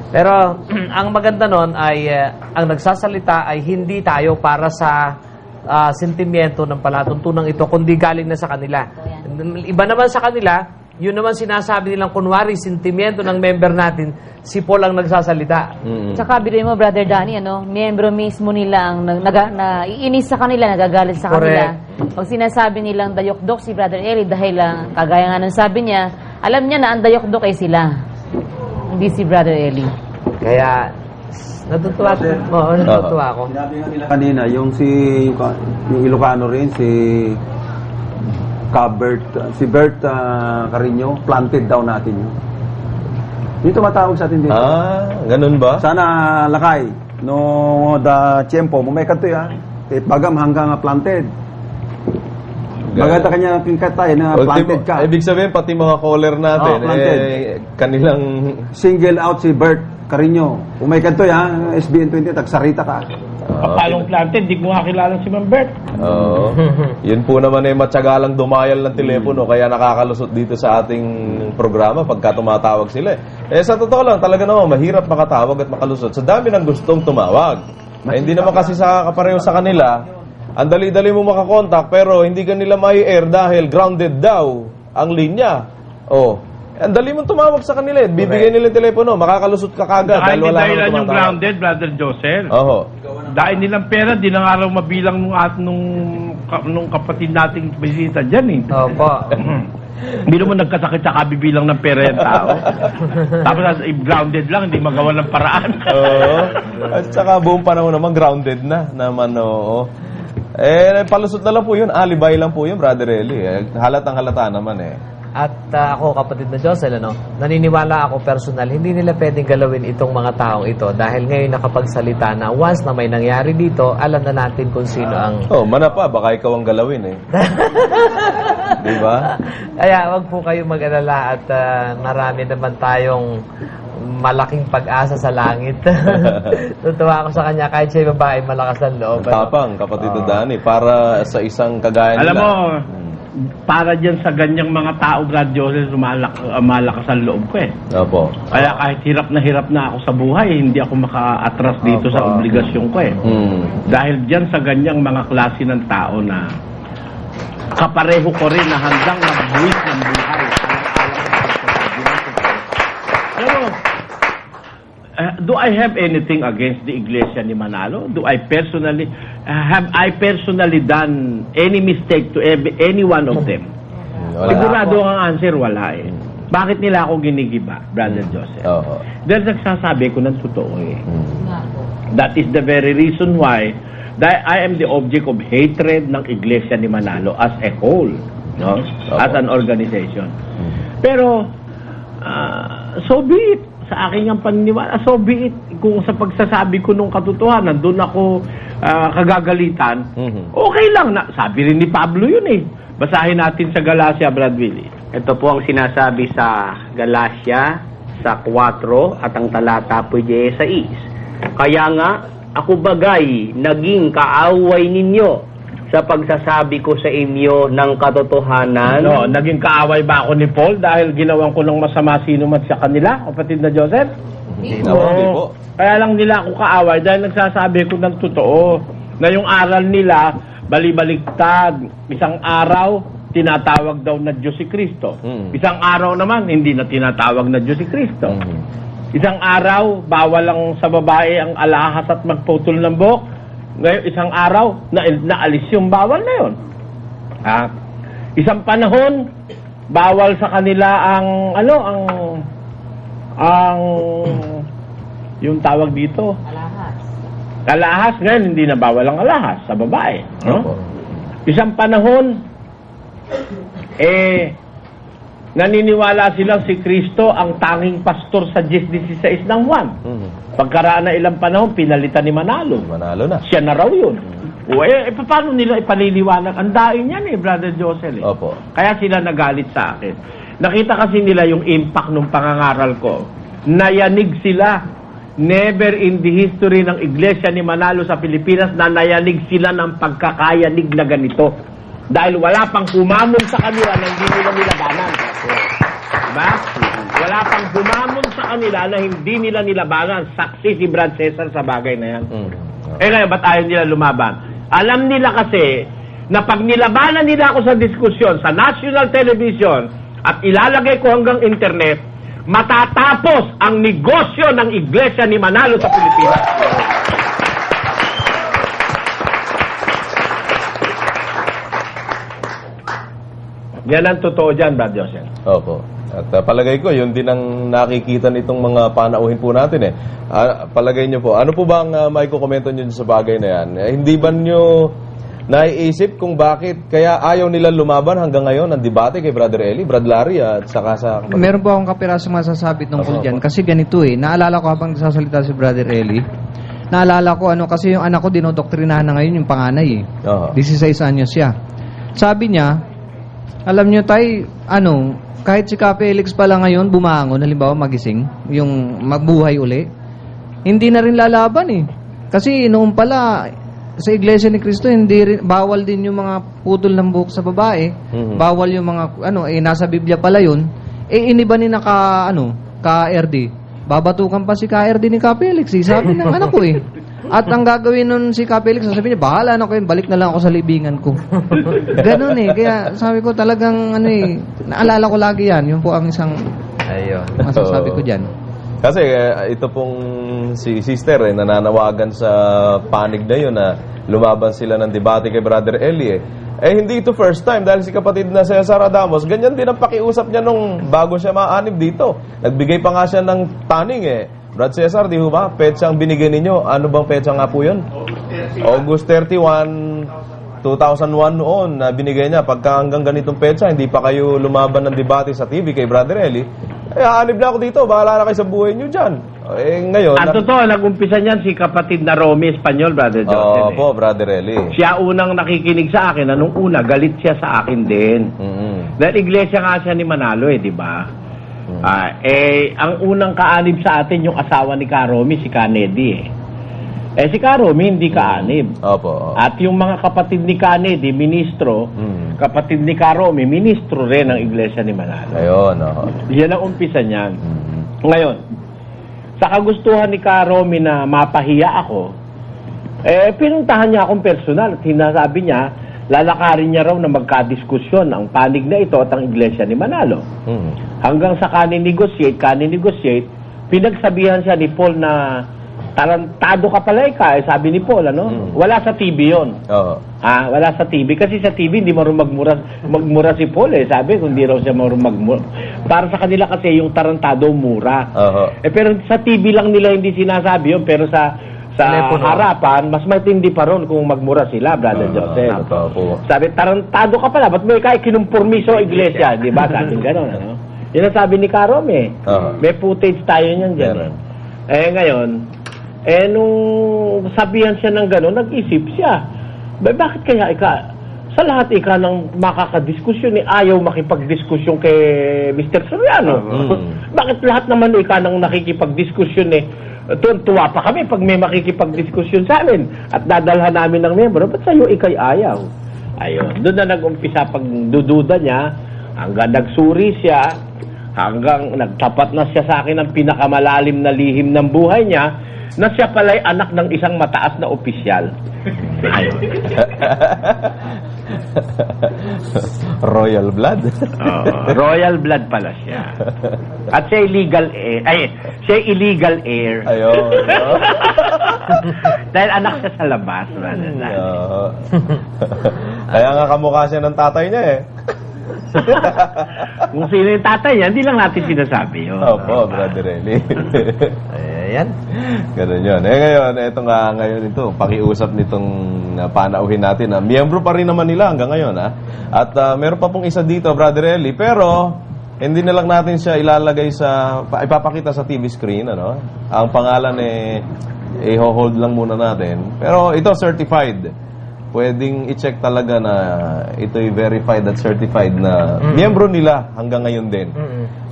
Pero ang maganda nun ay ang nagsasalita ay hindi tayo para sa sentimiento ng palatuntunan ito, kundi galing na sa kanila. Iba naman sa kanila, yun naman sinasabi nilang kunwari, sentimiento ng member natin, si Paul ang nagsasalita. Tsaka biruin mo, Brother Danny, miyembro mismo nila ang naiinis sa kanila, nagagalit sa kanila. Pag sinasabi nilang dayok-dok si Brother Eli dahil kagaya nga ng sabi niya, alam niya na ang dayok-dok ay sila, hindi si Brother Eli. Kaya natutuwa ako. Sinabi nga nila kanina, yung Ilocano rin, si Bert Carino, planted daw natin yun. Yung tumatawag sa atin dito. Ganun ba? Sana lakay. No, da tiempo, may kanto yan. Pagam hanggang planted. Maganda kanya kinkatay na planted ka. Ibig sabihin, pati mga caller natin, kanilang... Single out si Bert Carino. Kung may kanto yan, SBN 20, tagsarita ka. Palong planted, di ko nga kilala si Ma'am Bert. Oo. Yun po naman matsagalang dumayal ng telepono kaya nakakalusot dito sa ating programa pagka tumatawag sila. Sa totoo lang, talaga naman mahirap makatawag at makalusot. Sa dami ng gustong tumawag. Hindi naman kasi kapareho sa kanila. Ang dali-dali mo makakontak pero hindi ka nila may air dahil grounded daw ang linya. Ang dali mong tumawag sa kanila. Bibigyan nila yung telepono, makakalusot ka kagad. Dahil wala dahilan nang yung tumatawag. grounded, Brother Joseph. Oho. Dahil nilang pera, di na nga raw mabilang nung kapatid nating bisita dyan eh. Opo. Hindi naman nagkasakit sa kabibilang ng pera yung tao. Tapos grounded lang, hindi magawa ng paraan. Oo. At saka buong panahon naman grounded na naman, oo. Palusot na lang po yun. Alibay lang po yun, Brother Eli. Halatang halata naman At ako, kapatid na Josel, naniniwala ako personal, hindi nila pwedeng galawin itong mga taong ito dahil ngayon nakapagsalita na once na may nangyari dito, alam na natin kung sino ang... Manapa, baka ikaw ang galawin Di ba? Kaya wag po kayo mag-alala at marami naman tayong malaking pag-asa sa langit. Tutuwa ako sa kanya kahit siya babae, malakas ang loob. Tapang, kapatid Dani, para sa isang kagaya nila. Alam mo, para dyan sa ganyang mga tao, Brad Joseph, malakas ang loob ko Opo. Kaya kahit hirap na ako sa buhay, hindi ako maka-atras dito sa obligasyon ko Dahil dyan sa ganyang mga klase ng tao na kapareho ko rin na handang magbuwis ng buhay. Pero, do I have anything against the Iglesia ni Manalo? Have I personally done any mistake to any one of them? Sigurado ang answer, wala Bakit nila ako ginigiba, Brother Joseph? Dahil nagsasabi ko ng totoo That is the very reason why I am the object of hatred ng Iglesia ni Manalo as a whole, as an organization. Pero, so be it. Sa aking ang paniniwala, so be it. Kung sa pagsasabi ko nung katotohanan, doon ako kagagalitan, okay lang. Sabi rin ni Pablo yun Basahin natin sa Galacia, Brad Willie. Ito po ang sinasabi sa Galacia sa 4 at ang talata po 6. Kaya nga, ako bagay naging kaaway ninyo sa pagsasabi ko sa inyo ng katotohanan. Naging kaaway ba ako ni Paul dahil ginawan ko ng masama sino man sa kanila, kapatid na Joseph? Hindi po. Kaya lang nila ako kaaway dahil nagsasabi ko ng totoo na yung aral nila bali-baliktad. Isang araw, tinatawag daw na Diyos si Kristo. Mm. Isang araw naman, hindi na tinatawag na Diyos si Kristo. Isang araw, bawal lang sa babae ang alahas at magputol ng buhok. Ngayon, isang araw, naalis yung bawal na yun. Isang panahon, bawal sa kanila ang, yung tawag dito. Alahas. Ngayon, hindi na bawal ang alahas sa babae. No? Isang panahon, naniniwala silang si Kristo ang tanging pastor sa 10:16 ng Juan. Pagkaraan na ilang panahon, pinalitan ni Manalo. Manalo na. Siya na raw yun. Paano nila ipaliliwanag? Ang daing yan Brother Josel. Opo. Kaya sila nagalit sa akin. Nakita kasi nila yung impact ng pangangaral ko. Nayanig sila. Never in the history ng Iglesia ni Manalo sa Pilipinas na nayanig sila ng pagkakayanig na ganito. Dahil wala pang humamon sa kanila na hindi nila nilabanan. Diba? Wala pang humamon sa kanila na hindi nila nilabanan. Saksi si Brad Cesar sa bagay na yan. Ngayon, ba't ayaw nila lumaban? Alam nila kasi na pag nilabanan nila ako sa diskusyon sa national television at ilalagay ko hanggang internet, matatapos ang negosyo ng Iglesia ni Manalo sa Pilipinas. Yan ang totoo dyan, Brad Joseph. Opo. At palagay ko, yun din ang nakikita nitong mga panauhin po natin eh. Palagay nyo po, ano po ba ang may kukomento nyo sa bagay na yan? Hindi ba nyo naiisip kung bakit kaya ayaw nila lumaban hanggang ngayon ang debate kay Brother Eli, Brad Larry at saka sa... Meron po akong kapirasong masasabi tungkol dyan. Kasi ganito naalala ko habang sasalita si Brother Eli, naalala ko kasi yung anak ko dinodoktrinahan na ngayon yung panganay 16 anyos siya. Sabi niya, alam niyo tay, kahit si Ka Felix pala ngayon bumangon, halimbawa magising, yung mabuhay uli, hindi na rin lalaban Kasi noon pala sa Iglesia ni Cristo, hindi rin, bawal din yung mga putol ng buhok sa babae. Bawal yung mga nasa Biblia pala yun. Iniba ni na ka-RD. Babatukan pa si ka-RD ni Ka Felix. Sabi ng anak ko At ang gagawin nun si Ka Felix, sabi niya, bahala na ko yun, balik na lang ako sa libingan ko. Ganun Kaya sabi ko talagang naalala ko lagi yan. Yun po ang isang masasabi ko dyan. Kasi ito pong si sister nananawagan sa panig na yun na lumaban sila ng debate kay Brother Eli hindi ito first time dahil si kapatid na Cesar Adamos, ganyan din ang pakiusap niya nung bago siya maanib dito. Nagbigay pa nga siya ng taning Brad Cesar, di ba? Petsa ang binigay ninyo. Ano bang petsa nga po yun? August 31, 2001 noon na binigay niya. Pagka hanggang ganitong petsa, hindi pa kayo lumaban ng debate sa TV kay Brother Eli, hanib na ako dito. Bahala na kayo sa buhay nyo dyan. Ngayon... At totoo, nag-umpisa niyan si kapatid na Romy Espanyol, Brother Joseph. Po, Brother Eli. Siya unang nakikinig sa akin. Anong una, galit siya sa akin din. Dahil iglesia nga siya ni Manalo di ba? Ang unang kaanib sa atin yung asawa ni Ka Romy, si Ka Nedy si Ka Romy hindi kaanib. At yung mga kapatid ni Ka Nedy, ministro, kapatid ni Ka Romy, ministro rin ng iglesia ni Manalo. Yan ang umpisa niyan. Ngayon, sa kagustuhan ni Ka Romy na mapahiya ako, pinuntahan niya akong personal at sinasabi niya, lalakarin niya raw na magkadiskusyon ang panig na ito at ang iglesia ni Manalo. Hanggang sa kani-negotiate, pinagsabihan siya ni Paul na tarantado ka pala sabi ni Paul, Wala sa TV yun. Wala sa TV. Kasi sa TV, hindi marunong magmura si Paul Sabi, kung hindi raw siya marunong magmura. Para sa kanila kasi yung tarantado mura. Pero sa TV lang nila hindi sinasabi yun, pero sa harapan, mas matindi pa ron kung magmura sila, Brother Joseph. Sabi, tarantado ka pala, ba't mo kinumpurmiso iglesia? Di ba? Sabi gano'n, Yun ang sabi ni Ka Romy. May footage tayo niyan dyan. Ngayon, nung sabihan siya ng gano'n, nag-isip siya. Bakit kaya sa lahat nang makakadiskusyon ayaw makipagdiskusyon kay Mr. Soriano? Bakit lahat naman nang nakikipagdiskusyon tuwa pa kami pag may makikipagdiskusyon sa amin at dadalhan namin ng membro, ba't sa'yo ayaw? Ayun, doon na nag-umpisa pagdududa niya, hanggang nagsuri siya, hanggang nagtapat na siya sa akin ng pinakamalalim na lihim ng buhay niya, na siya pala'y anak ng isang mataas na opisyal. Royal blood. Royal blood pala siya. At siya illegal heir. Ayun. Dahil anak siya sa labas. Kaya nga kamukha siya ng tatay niya eh. Kung sino yung tatay niya, hindi lang natin sinasabi yun. Opo, Brother Eli. Ayan. Ganun yun. Ngayon, ito, pakiusap nitong panauhin natin. Miyembro pa rin naman nila hanggang ngayon. At meron pa pong isa dito, Brother Eli. Pero, hindi na lang natin siya ilalagay ipapakita sa TV screen. Ang pangalan i-hold lang muna natin. Pero ito, certified. Pwedeng i-check talaga na ito'y verified at certified na miyembro nila hanggang ngayon din.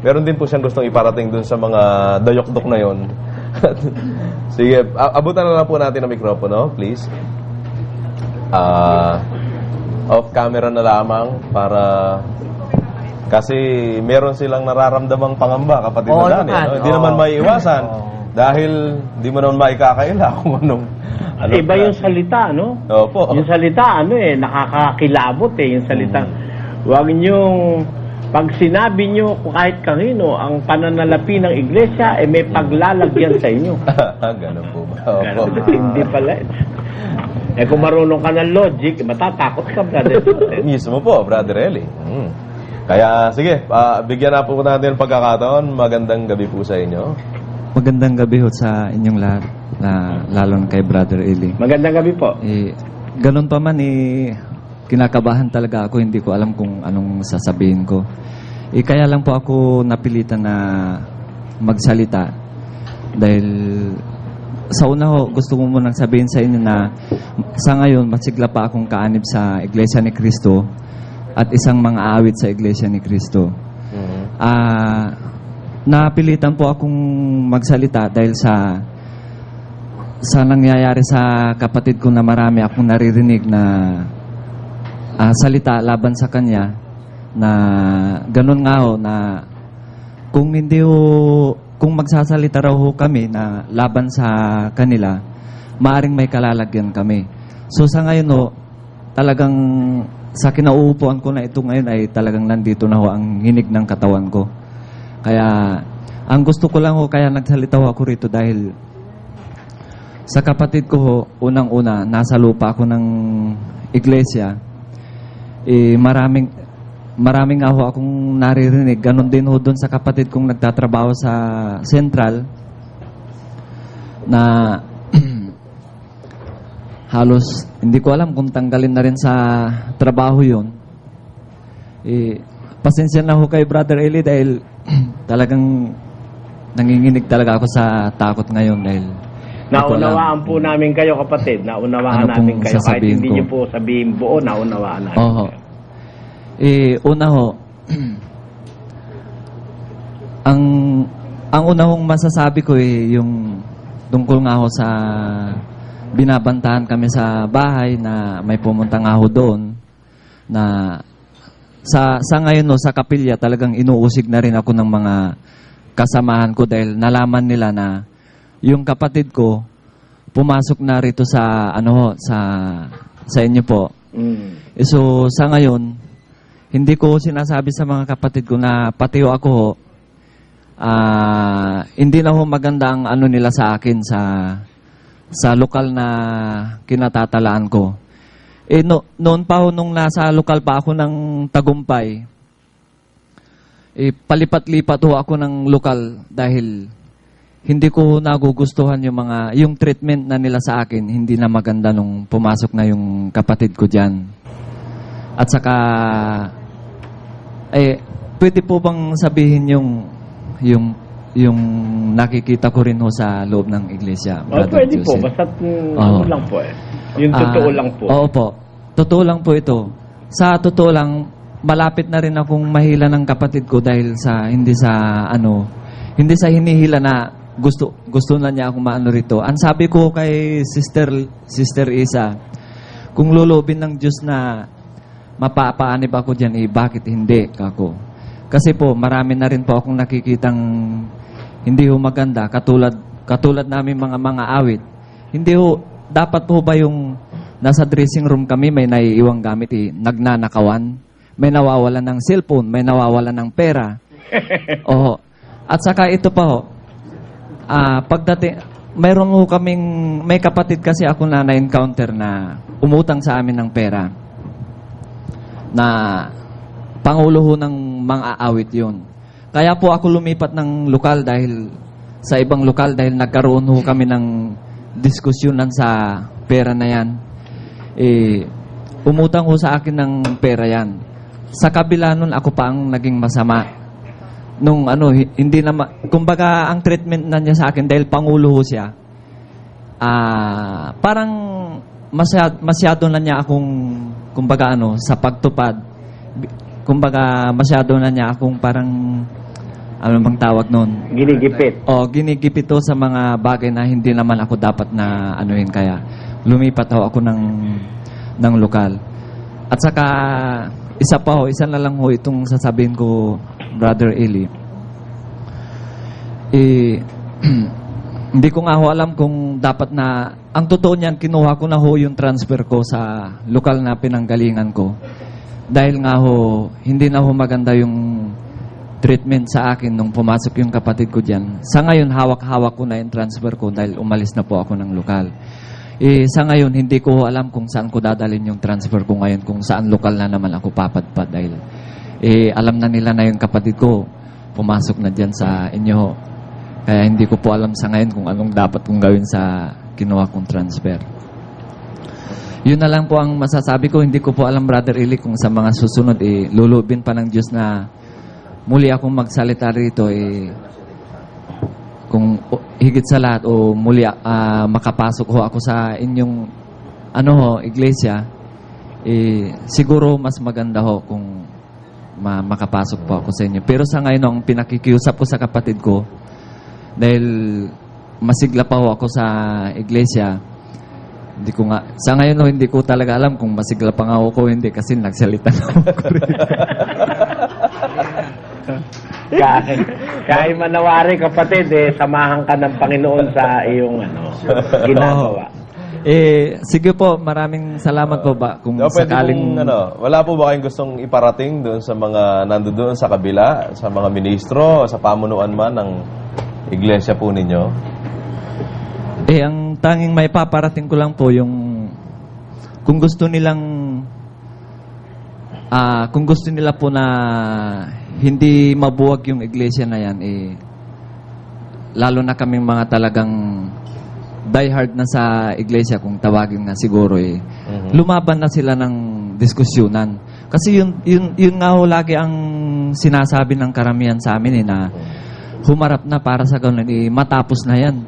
Meron din po siyang gustong iparating dun sa mga dayok-dok na yon. Sige, abutan na lang po natin ang mikropono, please. Off camera na lamang para kasi meron silang nararamdamang pangamba, kapatid na Dani. Hindi naman maiiwasan dahil di mo naman maikakaila kung anong iba yung salita, no? Opo. Yung salita, nakakakilabot yung salita. Huwag niyong, pag sinabi niyo kahit kanino, ang pananalapi ng iglesia, may paglalagyan sa inyo. Ganun po ba? Opo. Hindi pala. Kung marunong ka ng logic, matatakot ka, Brother. Mismo po, Brother Eli. Kaya, sige, bigyan na po natin ng pagkakataon. Magandang gabi po sa inyo. Magandang gabi ho sa inyong lahat, lalo na kay Brother Eli. Magandang gabi po. Ganun pa man, kinakabahan talaga ako. Hindi ko alam kung anong sasabihin ko. Kaya lang po ako napilitan na magsalita. Dahil sa una ho, gusto ko munang sabihin sa inyo na sa ngayon, masigla pa akong kaanib sa Iglesia ni Cristo at isang mga awit sa Iglesia ni Cristo. Napilitan po akong magsalita dahil sa nangyayari sa kapatid ko na marami akong naririnig na salita laban sa kanya na ganun nga ho na kung magsasalita raw ho kami na laban sa kanila, maaring may kalalagyan kami. So sa ngayon ho, talagang sa kinauupuan ko na ito ngayon ay talagang nandito na ho ang hinig ng katawan ko. Kaya, ang gusto ko lang ho, kaya nagsalita ho ako rito dahil sa kapatid ko ho, unang-una, nasa lupa ako ng iglesia. Maraming nga ho akong naririnig. Ganon din ho doon sa kapatid kong nagtatrabaho sa Central na halos, hindi ko alam kung tanggalin na rin sa trabaho yun. Pasensya na ho kay Brother Eli dahil talagang nanginginig talaga ako sa takot ngayon dahil naunawaan po namin kayo, kapatid. Naunawaan namin kayo. Kahit hindi niyo po sabihin buo, naunawaan namin kayo. Una ho, ang una hong masasabi ko yung tungkol nga ho sa binabantahan kami sa bahay na may pumunta nga ho doon na sa ngayon no, sa kapilya talagang inuusig na rin ako ng mga kasamahan ko dahil nalaman nila na yung kapatid ko pumasok na rito sa sa inyo po. So sa ngayon hindi ko sinasabi sa mga kapatid ko na patiyo ako ho. Hindi na ho maganda ang nila sa akin sa lokal na kinatatalaan ko. Noon pa ho, nung nasa lokal pa ako ng Tagumpay, palipat-lipat ho ako ng lokal dahil hindi ko nagugustuhan yung treatment na nila sa akin. Hindi na maganda nung pumasok na yung kapatid ko dyan. At saka, pwede po bang sabihin yung nakikita ko rin ho sa loob ng iglesia? Pwede po, basta lang po yung totoo lang po. Oo po. Totoo lang po ito. Sa totoo lang, malapit na rin akong mahila ng kapatid ko dahil hindi sa hinihila na gusto na niya akong maano rito. Ang sabi ko kay Sister Isa, kung lulubin ng Diyos na mapapaanib ako dyan, bakit hindi ako? Kasi po, marami na rin po akong nakikitang hindi ho maganda, katulad namin mga awit. Hindi ho, dapat po ba yung nasa dressing room kami, may naiiwang gamit, nagnanakawan, may nawawalan ng cellphone, may nawawalan ng pera. Oo. At saka ito pa ho, pagdating, mayroon ho kaming, may kapatid kasi ako na na-encounter na umutang sa amin ng pera na pangulo ho ng mga aawit yun. Kaya po ako lumipat ng lokal sa ibang lokal dahil nagkaroon ho kami ng diskusyonan sa pera na yan. Umutang ho sa akin ng pera yan. Sa kabila nun, ako pa ang naging masama. Nung hindi na, kumbaga ang treatment na niya sa akin dahil pangulo ho siya, parang masyado na niya akong, kumbaga sa pagtupad, kumbaga masyado na niya akong parang, ano bang tawag nun? Ginigipit. Ginigipit ho sa mga bagay na hindi naman ako dapat na anuhin, kaya lumipat ho ako ng lokal. At saka, isa na lang ho itong sasabihin ko, Brother Eli. Hindi ko nga ho alam kung dapat na, ang totoo niyan, kinuha ko na ho yung transfer ko sa lokal na pinanggalingan ko. Dahil nga ho, hindi na ho maganda yung treatment sa akin nung pumasok yung kapatid ko dyan. Sa ngayon, hawak-hawak ko na yung transfer ko dahil umalis na po ako ng lokal. Sa ngayon, hindi ko alam kung saan ko dadalhin yung transfer ko ngayon, kung saan lokal na naman ako papadpad dahil alam na nila na yung kapatid ko pumasok na dyan sa inyo. Kaya hindi ko po alam sa ngayon kung anong dapat kong gawin sa kinuha kong transfer. Yun na lang po ang masasabi ko. Hindi ko po alam, Brother Eli, kung sa mga susunod, lulubin pa ng Diyos na muli akong magsalita rito, kung higit sa lahat o muli makapasok ho ako sa inyong iglesia, siguro mas maganda ho kung makapasok po ako sa inyo. Pero sa ngayon, ang pinakikiusap ko sa kapatid ko, dahil masigla pa ho ako sa iglesia, hindi ko nga, sa ngayon hindi ko talaga alam kung masigla pa nga ako hindi kasi nagsalita na ako rin. Kahit manawari kapatid, samahan ka ng Panginoon sa iyong ginagawa. Sige po, maraming salamat po ba kung pwede sakaling... wala po ba kayong gustong iparating doon sa mga nandoon sa kabila, sa mga ministro, sa pamunuan man ng iglesia po ninyo? Ang tanging may paparating ko lang po yung kung gusto nila po na hindi mabuwag yung iglesia na yan, lalo na kaming mga talagang diehard na sa iglesia, kung tawagin nga siguro, lumaban na sila ng diskusyonan. Kasi yun nga ho lagi ang sinasabi ng karamihan sa amin na humarap na para sa ganun, matapos na yan.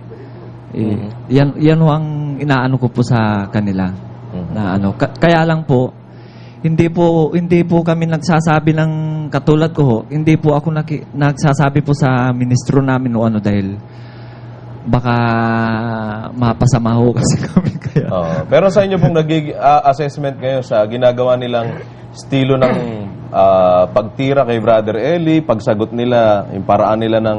Yan ho ang inaano ko po sa kanila. Na kaya lang po, hindi po kami nagsasabi ng katulad ko ho. Hindi po ako nagsasabi po sa ministro namin dahil baka mapasama ho kasi kami kaya. Pero sa inyo pong assessment ngayon sa ginagawa nilang estilo ng pagtira kay Brother Eli, pagsagot nila, yung paraan nila ng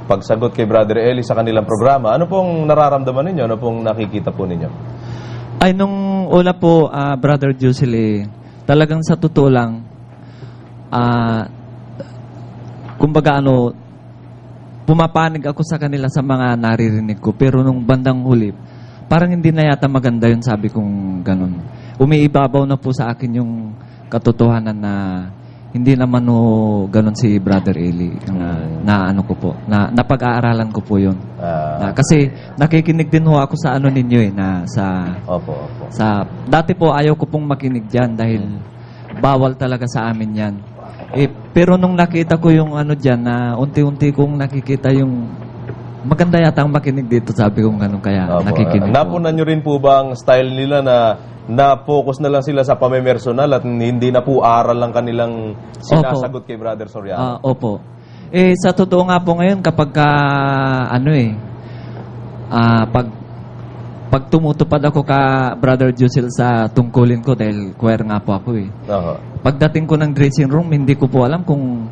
pagsagot kay Brother Eli sa kanilang programa, ano pong nararamdaman ninyo? Ano pong nakikita po ninyo? Ay, nung una po, Brother Jusile, talagang sa totoo lang, kumbaga pumapanig ako sa kanila sa mga naririnig ko. Pero nung bandang huli, parang hindi na yata maganda yun, sabi kong ganun. Umiibabaw na po sa akin yung katotohanan na hindi naman ganun si Brother Eli. Na napag-aaralan ko po yun. Kasi nakikinig din ho ako sa ninyo Opo. Dati po ayaw ko pong makinig dyan dahil bawal talaga sa amin yan. Pero nung nakita ko yung dyan na unti-unti kong nakikita yung maganda yata ang makinig dito, sabi kong ganun, kaya nakikinig. Napunan nyo rin po ba ang style nila na focus na lang sila sa pamemersonal at hindi na po aral lang kanilang sinasagot kay Brother Soriano? Opo. Sa totoo nga po ngayon, kapag pag tumutupad ako ka Brother Jusil sa tungkulin ko, dahil choir nga po ako Pagdating ko ng dressing room, hindi ko po alam kung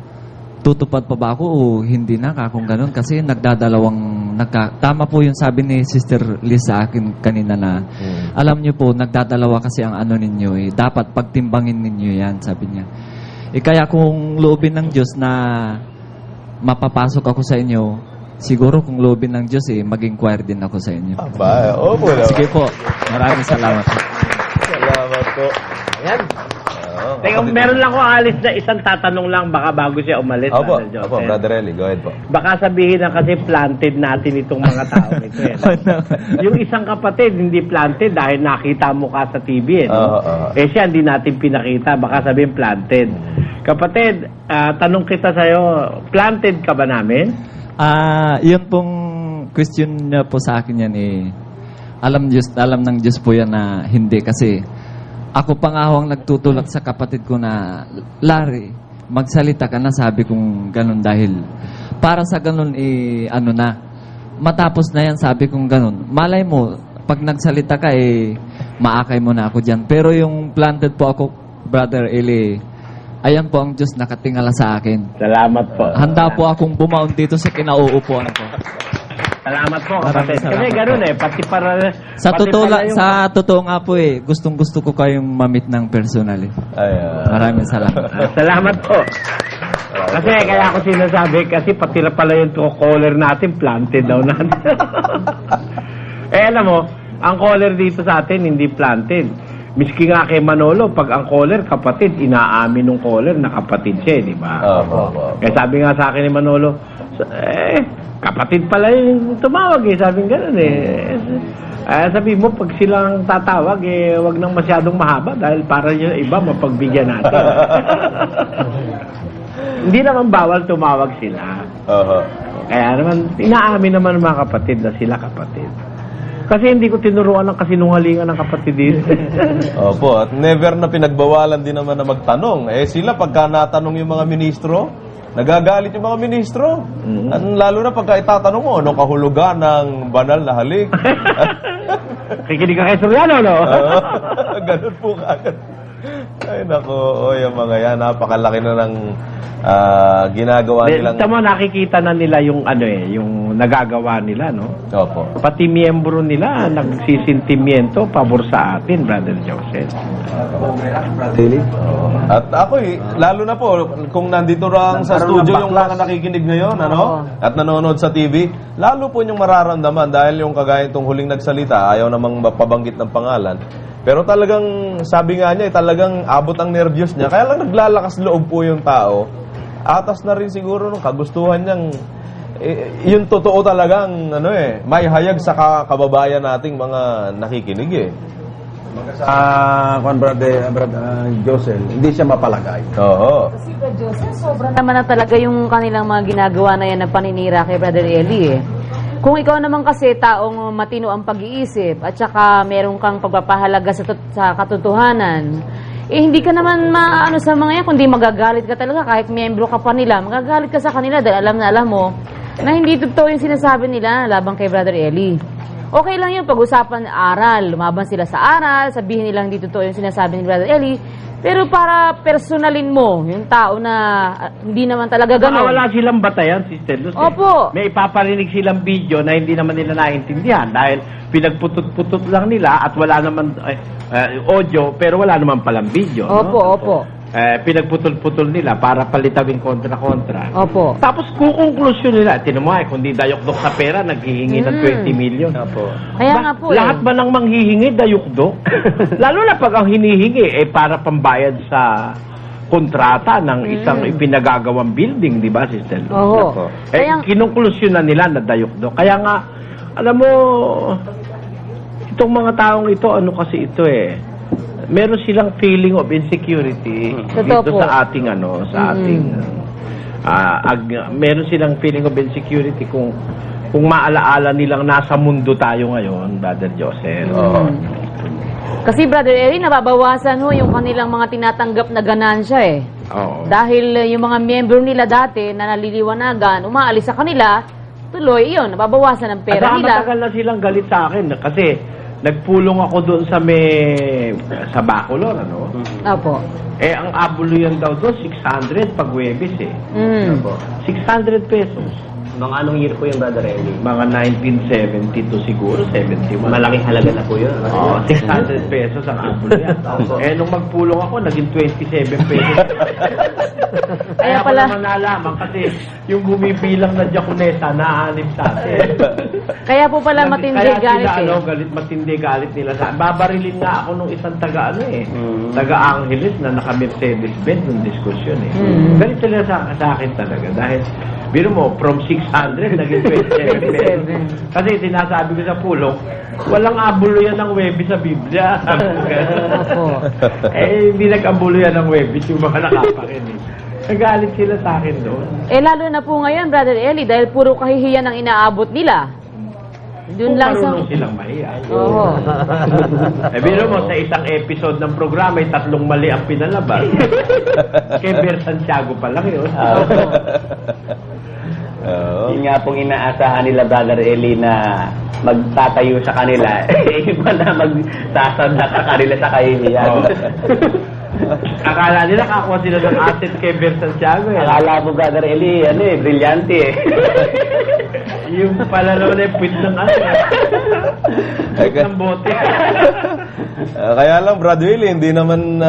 tutupad pa ba ako o hindi na kung ganun? Kasi tama po yung sabi ni Sister Liz sa akin kanina na, alam niyo po, nagdadalawa kasi ang ano ninyo eh. Dapat pagtimbangin ninyo yan, sabi niya. Kaya kung loobin ng Diyos na mapapasok ako sa inyo, siguro kung loobin ng Diyos maging choir din ako sa inyo. Opo. Sige po, maraming salamat po. Salamat po. Ayan. Teka, meron lang ko alis na isang tatanong lang baka bago siya umalis. Opo, Brother Joseph. opo, Brother Eli, go ahead po. Baka sabihin na kasi planted natin itong mga tao nito eh. Yung isang kapatid hindi planted dahil nakita mo ka sa TV eh. No? Siya hindi natin pinakita, baka sabihin planted. Kapatid, tanong kita sa'yo, planted ka ba namin? Yun pong question niya po sa akin yan alam ng Diyos po yan na hindi kasi ako pa nga ang nagtutulak sa kapatid ko na, Larry, magsalita ka na, sabi kong ganun dahil para sa ganun matapos na yan, sabi kong ganun. Malay mo, pag nagsalita ka maakay mo na ako dyan. Pero yung planted po ako, Brother Eli, ayan po ang Diyos nakatingala sa akin. Salamat po. Handa po akong bumaon dito sa kinauupuan ko. Salamat po, kapatid. Kasi gano'n pati para... Sa totoo nga po gustong-gusto ko kayong mamit ng personal Maraming salamat. Salamat po. Kasi kaya ako sinasabi, kasi pati na pala yung caller natin, planted daw natin. Alam mo, ang caller dito sa atin, hindi planted. Miski nga kay Manolo, pag ang caller, kapatid, inaamin ng caller na kapatid siya, di ba? Kaya sabi nga sa akin ni Manolo, kapatid pala yung tumawag sabi nga gano'n sabi mo, pag silang tatawag, wag nang masyadong mahaba dahil para yung iba mapagbigyan natin. Hindi naman bawal tumawag sila. Kaya naman, inaamin naman ng mga kapatid na sila kapatid. Kasi hindi ko tinuruan ng kasinungalingan ng kapatid dito. Opo, at never na pinagbawalan din naman na magtanong. Sila pagka natanong yung mga ministro, nagagalit yung mga ministro. Lalo na pagka itatanong mo, anong kahulugan ng banal na halik? Kikinig ka kay Soriano, no? Ganun po kagad. Ay, nako, yung mga yan, napakalaki na ng ginagawa nilang... Tama, nakikita na nila yung yung nagagawa nila, no? Opo. Pati miyembro nila nagsisintimiento pabor sa atin, Brother Joseph. At ako lalo na po, kung nandito lang sa studio yung mga nakikinig ngayon, at nanonood sa TV, lalo po yung mararamdaman dahil yung kagaya itong huling nagsalita, ayaw namang mapabanggit ng pangalan. Pero talagang, sabi nga niya, talagang abot ang nervyos niya. Kaya lang naglalakas loob po yung tao. Atas na rin siguro nung kagustuhan niyang, yung totoo talagang, may hayag sa kababayan nating mga nakikinig Brother Joseph, hindi siya mapalagay. Oo. Kasi Brother Joseph, sobrang naman na talaga yung kanilang mga ginagawa na yan ng paninira kay Brother Eli Kung ikaw naman kasi taong matino ang pag-iisip at saka meron kang pagpapahalaga sa katotohanan, hindi ka naman maano sa mga yan, kundi magagalit ka talaga kahit miyembro ka pa nila. Magagalit ka sa kanila dahil alam mo na hindi totoo yung sinasabi nila labang kay Brother Eli. Okay lang yun, pag-usapan aral, lumaban sila sa aral, sabihin nilang hindi totoo yung sinasabi ni Brother Eli, pero para personalin mo yung tao na hindi naman talaga gano'n. Wala silang batayan, Sister Luz. Opo. May ipaparinig silang video na hindi naman nila naintindihan dahil pinagputut-putut lang nila at wala naman audio pero wala naman palang video. Opo, opo. Pinagputol-putol nila para palitawin kontra-kontra. Opo. Tapos kukonklusyon nila, tinumay, kundi dayok-dok sa pera, naghihingi ng 20 million. Opo. Kaya nga po lahat ba nang manghihingi, dayok-dok? Lalo na pag ang hinihingi para pambayad sa kontrata ng isang ipinagagawang building, di ba, Sister? Oo. Kinunklusyon na nila na dayok-dok. Kaya nga, alam mo, itong mga taong ito, ano kasi ito meron silang feeling of insecurity dito sa ating meron silang feeling of insecurity kung maalaala nilang nasa mundo tayo ngayon, Brother Joseph. Kasi Brother Eli, nababawasan yung kanilang mga tinatanggap na ganansya Dahil yung mga miyembro nila dati na naliliwanagan, umaalis sa kanila, tuloy yun, nababawasan ang pera nila. Matagal na silang galit sa akin kasi nagpulong ako doon sa Bacolor, ano? Opo. Ang abuluyan daw doon, 600 pag Webis eh. 600 pesos. Mga anong year po yung Brother Eli? Mga 1972 siguro, 71. Malaking halaga na po yun. Oo, 600 pesos ang abuluyan. Nung magpulong ako, naging 27 pesos. Kaya pala. ko naman nalaman kasi yung bumibilang na Diakonesa, naaanib sa atin. Kaya po pala matindi galit Kaya sila, matindi galit nila sa babarilin nga ako nung isang taga Angeles na naka-Mercedes-Benz nung diskusyon eh. Galit sila sa akin talaga dahil biro mo, from 600 naging 27 pesos. Kasi sinasabi ko sa pulong, walang abulo yan ng Webis sa Biblia. Hindi nag-abulo yan ng Webis yung mga nakapakinig. Nagalit sila sa akin doon. Lalo na po ngayon, Brother Eli, dahil puro kahihiyan ang inaabot nila. Doon lang sa... Marunong silang mahiya. Oo. Biro mo, sa isang episode ng programa, ay 3 mali ang pinalabas. Kay Ber Santiago pa lang yun. Yun nga pong inaasahan nila, Brother Eli, na magtatayo sa kanila. Iba na magsasanda sa kanila sa kahihiyan. Akala nila kakuha sila ng asset kay Ber Santiago. Akala mo, Brother Eli, brilyante eh. Yung pala naman ay puwit ng puwit ng bote. Kaya lang, Brad Willie, hindi naman,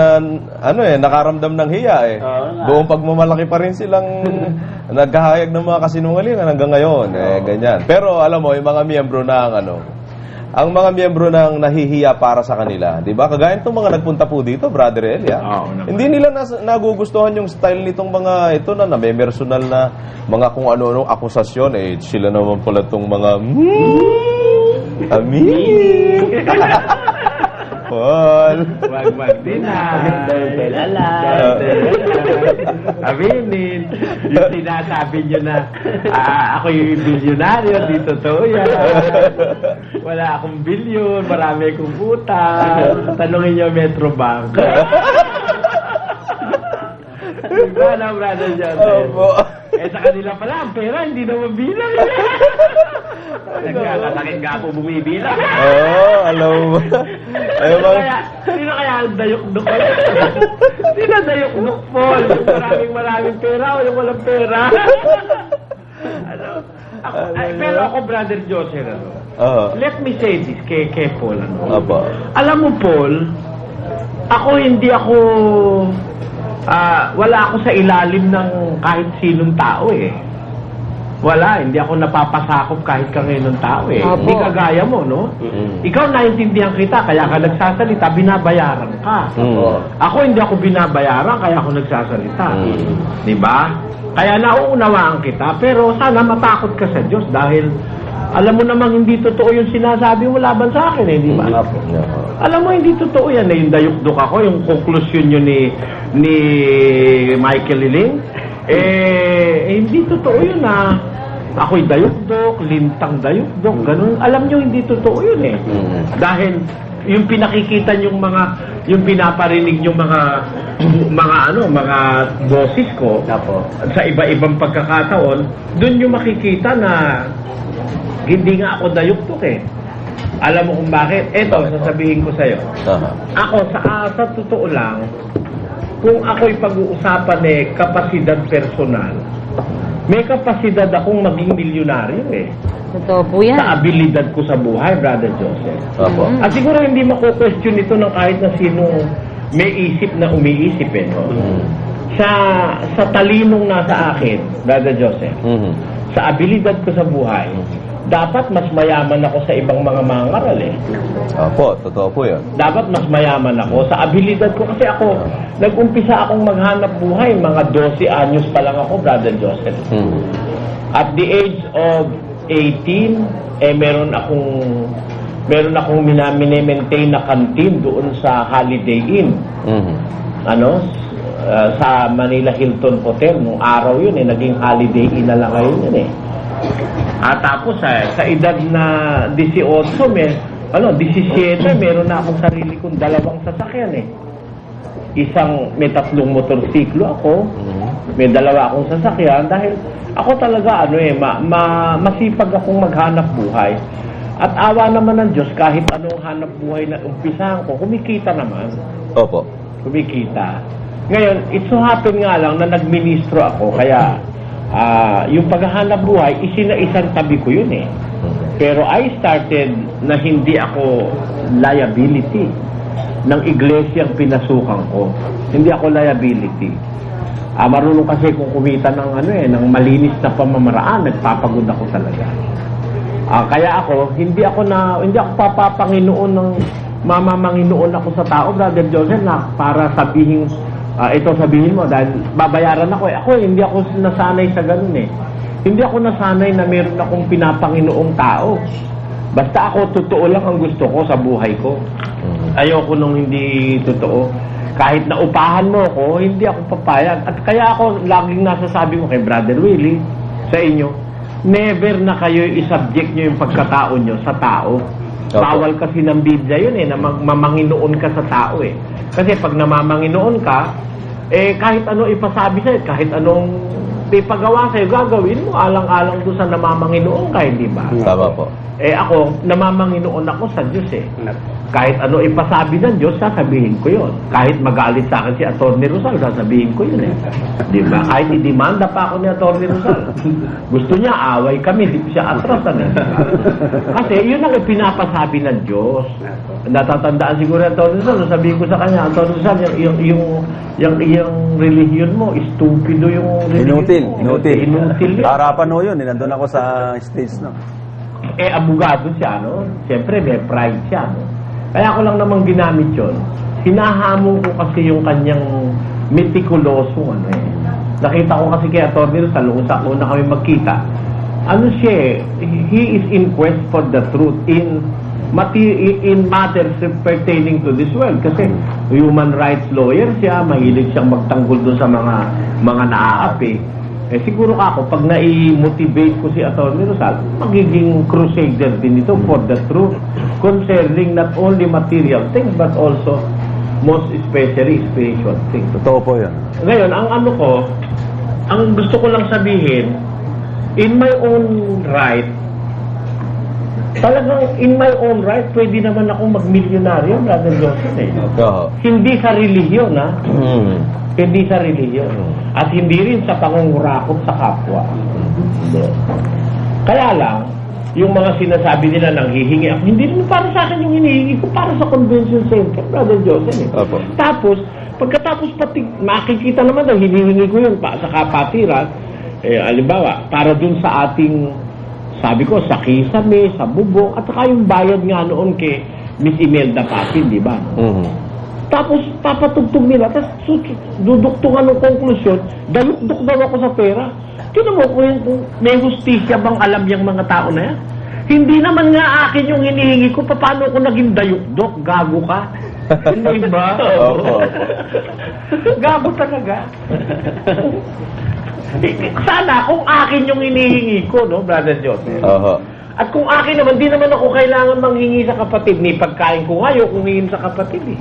nakaramdam ng hiya eh. Buong pagmamalaki pa rin silang nagkahayag ng mga kasinungalingan hanggang ngayon. Ganyan. Pero alam mo, yung mga miyembro ang mga miyembro ng nahihiya para sa kanila, di ba? Kagaya itong mga nagpunta po dito, Brother Elia. Hindi nila nagugustuhan yung style nitong mga ito na may personal na mga kung ano-ano akusasyon. Sila naman pala itong mga amin. Paul. Wag din Aminin. Yung sinasabi nyo na ako yung bilyonaryo, di totoo yan. Wala akong bilyon, marami akong utang. Tanungin nyo Metrobank. Diba na, Brother Joseph? Sa kanila pala, ang pera hindi na mabilang. Nagkakasakit nga po bumibilang. Alam mo. Sino kaya ang dayok-dok? Sino dayok-dok, Paul? Yung maraming pera o yung walang pera? Pero ako, Brother Joseph, let me say this kay Paul. Alam mo, Paul, wala ako sa ilalim ng kahit sinong tao eh. Wala, hindi ako napapasakop kahit kaninong tao eh. Hindi kagaya mo, no? Ikaw naintindihan kita, kaya ka nagsasalita, binabayaran ka. Ako hindi ako binabayaran, kaya ako nagsasalita. Diba? Kaya nauunawaan kita, pero sana matakot ka sa Diyos dahil alam mo namang hindi totoo yung sinasabi mo laban sa akin eh, di ba? Alam mo, hindi totoo yan eh, yung dayok-dok ako, yung conclusion yun ni Michael Liling. Hindi totoo yun na ako'y dayok-dok, lintang dayok-dok, ganun. Alam nyo, hindi totoo yun eh. Dahil yung pinakikita yung pinaparinig yung mga boses ko sa iba-ibang pagkakataon, doon yung makikita na hindi nga ako dayok-dok eh. Alam mo kung bakit? Eto, sasabihin ko sa'yo. Ako, sa totoo lang, kung ako'y pag-uusapan kapasidad personal, may kapasidad akong maging milyonaryo eh. Totoo po yan. Sa abilidad ko sa buhay, Brother Joseph. At siguro hindi mako-question ito ng kahit na sino may isip na umiisip eh. No? Sa talinong nasa akin, Brother Joseph, sa abilidad ko sa buhay, dapat mas mayaman ako sa ibang mga mangaral eh. Totoo po yan. Dapat mas mayaman ako sa abilidad ko kasi ako, nag-umpisa akong maghanap buhay, mga 12 anyos pa lang ako, Brother Joseph. At the age of 18, meron akong minamaintain na kantin doon sa Holiday Inn. Sa Manila Hilton Hotel. Nung araw yun naging Holiday Inn na lang ngayon yun eh. At tapos sa edad na 18, 17, meron na akong sarili kong 2 sasakyan eh. May 3 motorsiklo ako, may 2 akong sasakyan dahil ako talaga masipag akong maghanap buhay. At awa naman ng Diyos, kahit anong hanap buhay na umpisahan ko, kumikita naman. Opo. Kumikita. Ngayon, it so happen nga lang na nagministro ako, kaya yung paghahanap buhay, isang tabi ko yun eh. Pero I started na hindi ako liability ng iglesyang pinasukan ko. Hindi ako liability. Marunong kasi kung kumita ng ng malinis na pamamaraan, nagpapagod ako talaga. Kaya ako, hindi ako papapanginoon ng mamamanginoon ako sa tao, Brother Joseph, na para sabihin, ito sabihin mo, dahil babayaran ako. Hindi ako nasanay sa ganun eh. Hindi ako nasanay na meron akong pinapanginoong tao. Basta ako, totoo lang ang gusto ko sa buhay ko. Ayoko nung hindi totoo. Kahit na upahan mo ako, hindi ako papayag. At kaya ako, laging nasasabi mo kay Brother Willie, sa inyo, never na kayo i-subject nyo yung pagkatao nyo sa tao. Bawal kasi ng Biblia yun na mamanginoon ka sa tao eh. Kasi pag namamanginoon ka, kahit ano ipasabi sa'yo, kahit anong ipagawa sa'yo, gagawin mo alang-alang doon sa namamanginoon ka, hindi ba? Tama po. Ako, namamanginoon ako sa Diyos eh. Kahit ano ipasabi ng Diyos, sasabihin ko yun. Kahit magalit sa akin si Atty. Rosal, sasabihin ko yun eh. Di ba? Kahit idemanda pa ako ni Atty. Rosal. Gusto niya, away kami, di siya atrasan eh. Kasi yun ang pinapasabi ng Diyos. Natatandaan siguro ni Atty. Rosal, sabihin ko sa kanya, Atty. Rosal, yung religion mo, stupido yung religion mo. Inutil. Harapan ho yun, nandun ako sa stage na. Abogado siya, no? Siyempre, may pride siya, no? Kaya ako lang namang ginamit yun. Hinahamon ko kasi yung kanyang meticuloso, Nakita ko kasi kay Atty. Rosal, sa una kami magkita. He is in quest for the truth in matters pertaining to this world. Kasi human rights lawyer siya, mahilig siyang magtanggol doon sa mga naaapi. Siguro ako, pag nai-motivate ko si Atty. Rosal, magiging crusader din ito for the truth concerning not only material things but also most especially spiritual things. Totoo po yan. Ngayon, ang gusto ko lang sabihin, in my own right, talagang in my own right, pwede naman akong mag-milyonaryo, Brother Joseph eh. Hindi sa relihiyon, Hindi sa relihiyon. At hindi rin sa pangungurakot sa kapwa. Kaya lang, yung mga sinasabi nila nang hihingi ako, hindi rin para sa akin yung hinihingi ko, para sa convention center, Brother Joseph eh. Tapos, pagkatapos makikita naman na hinihingi ko yun sa kapatiran, halimbawa, para dun sa ating, sabi ko, sa kisame, sa bubong, at saka yung bayad nga noon kay Miss Imelda Papin, di ba? Tapos, papatugtog nila, tapos duduktungan ng konklusyon, dalukdok daw ako sa pera. Tinan mo, kung may justisya bang alam yung mga tao na yan? Hindi naman nga akin yung hinihingi ko, paano ko naging dayukdok? Gago ka? Hindi ba? Gago talaga. Sana kung akin yung hinihingi ko, no, Brother Joseph? At kung akin naman, di naman ako kailangan manghingi sa kapatid. Ni pagkain ko nga, ayokong hingin sa kapatid eh.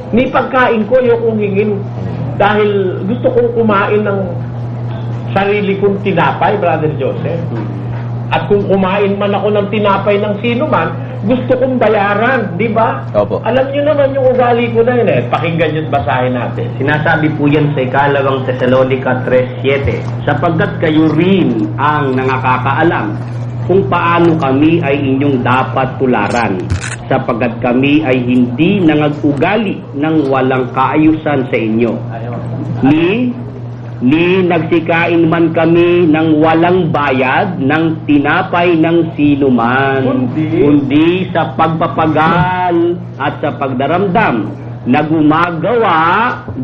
Ni pagkain ko, ayokong hingin. Dahil gusto kong kumain ng sarili kong tinapay, Brother Joseph. At kung kumain man ako ng tinapay ng sino man, gusto kong bayaran, di ba? Alam niyo naman yung ugali ko na yun eh. Pakinggan niyo at basahin natin. Sinasabi po yan sa ikalawang Thessalonica 3:7, sapagkat kayo rin ang nangakakaalam kung paano kami ay inyong dapat tularan, sapagkat kami ay hindi nangag-ugali ng walang kaayusan sa inyo. Ni nagsikain man kami ng walang bayad ng tinapay ng sino man, kundi sa pagpapagal at sa pagdaramdam na gumagawa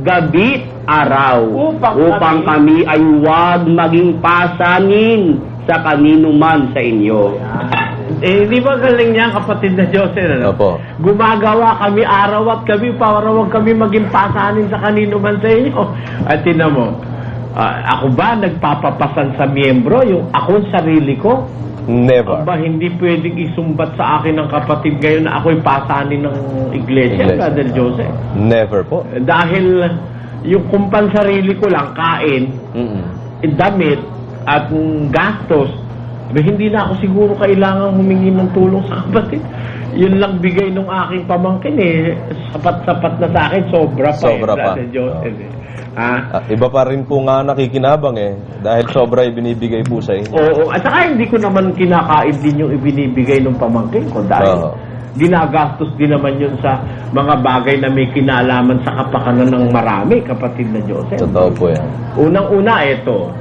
gabi't araw upang kami ay huwag maging pasanin sa kanino man sa inyo. Di ba galing niya kapatid na Joseph? Gumagawa kami araw at kami para huwag kami maging pasanin sa kanino man sa inyo. At tinan mo, ako ba nagpapapasan sa miyembro? Yung ako sarili ko? Never. Ba hindi pwedeng isumbat sa akin ng kapatid ngayon na ako'y pasanin ng iglesia, Brother Joseph? Never po. Dahil yung kumpansarili ko lang, kain, damit, at gastos, Hindi na ako siguro kailangan humingi ng tulong sa kapatid. Yun lang bigay nung aking pamangkin sapat-sapat na sa akin, sobra pa Sobra pa. Brother Joseph Iba pa rin po nga nakikinabang dahil sobra ibinibigay po sa inyo. Oo, at saka hindi ko naman kinakain din yung ibinibigay ng pamangkin ko dahil ginagastos din naman yun sa mga bagay na may kinalaman sa kapakanan ng marami, kapatid na Joseph. Totoo po yan. Unang-una, ito.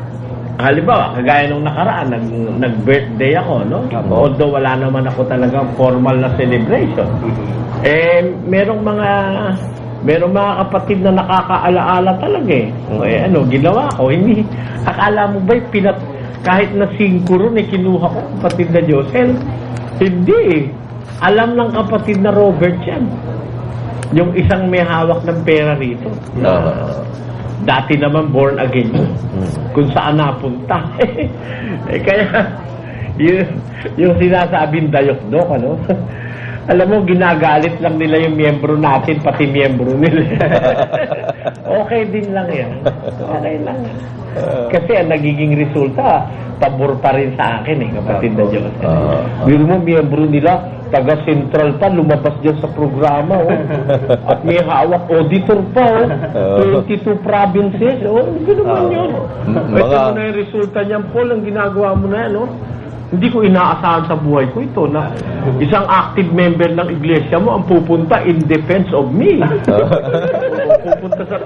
Halimbawa, kagaya nung nakaraan, nag-birthday ako, no? Although wala naman ako talagang formal na celebration. Merong mga kapatid na nakakaalaala talaga ginawa ko. Hindi, akala mo ba kahit na 5 ron kinuha ko, kapatid na Josel? Hindi Alam ng kapatid na Robert yan. Yung isang may hawak ng pera rito. Dati naman born again yun. Kung saan napunta. Kaya, yung sinasabing dayok-dok, alam mo, ginagalit lang nila yung miyembro natin, pati miyembro nila. Okay din lang yan. Okay lang. Kasi ang nagiging resulta, pabor pa rin sa akin kapatid na Diyos. Biro mo, miyembro nila, taga-central pa, lumabas dyan sa programa. At may hawak auditor pa. 22 provinces. Hindi naman yun. Ito mo na yung resulta niyan, Paul, ang ginagawa mo na yan. Hindi ko inaasahan sa buhay ko ito na isang active member ng iglesia mo ang pupunta in defense of me. Pupunta sa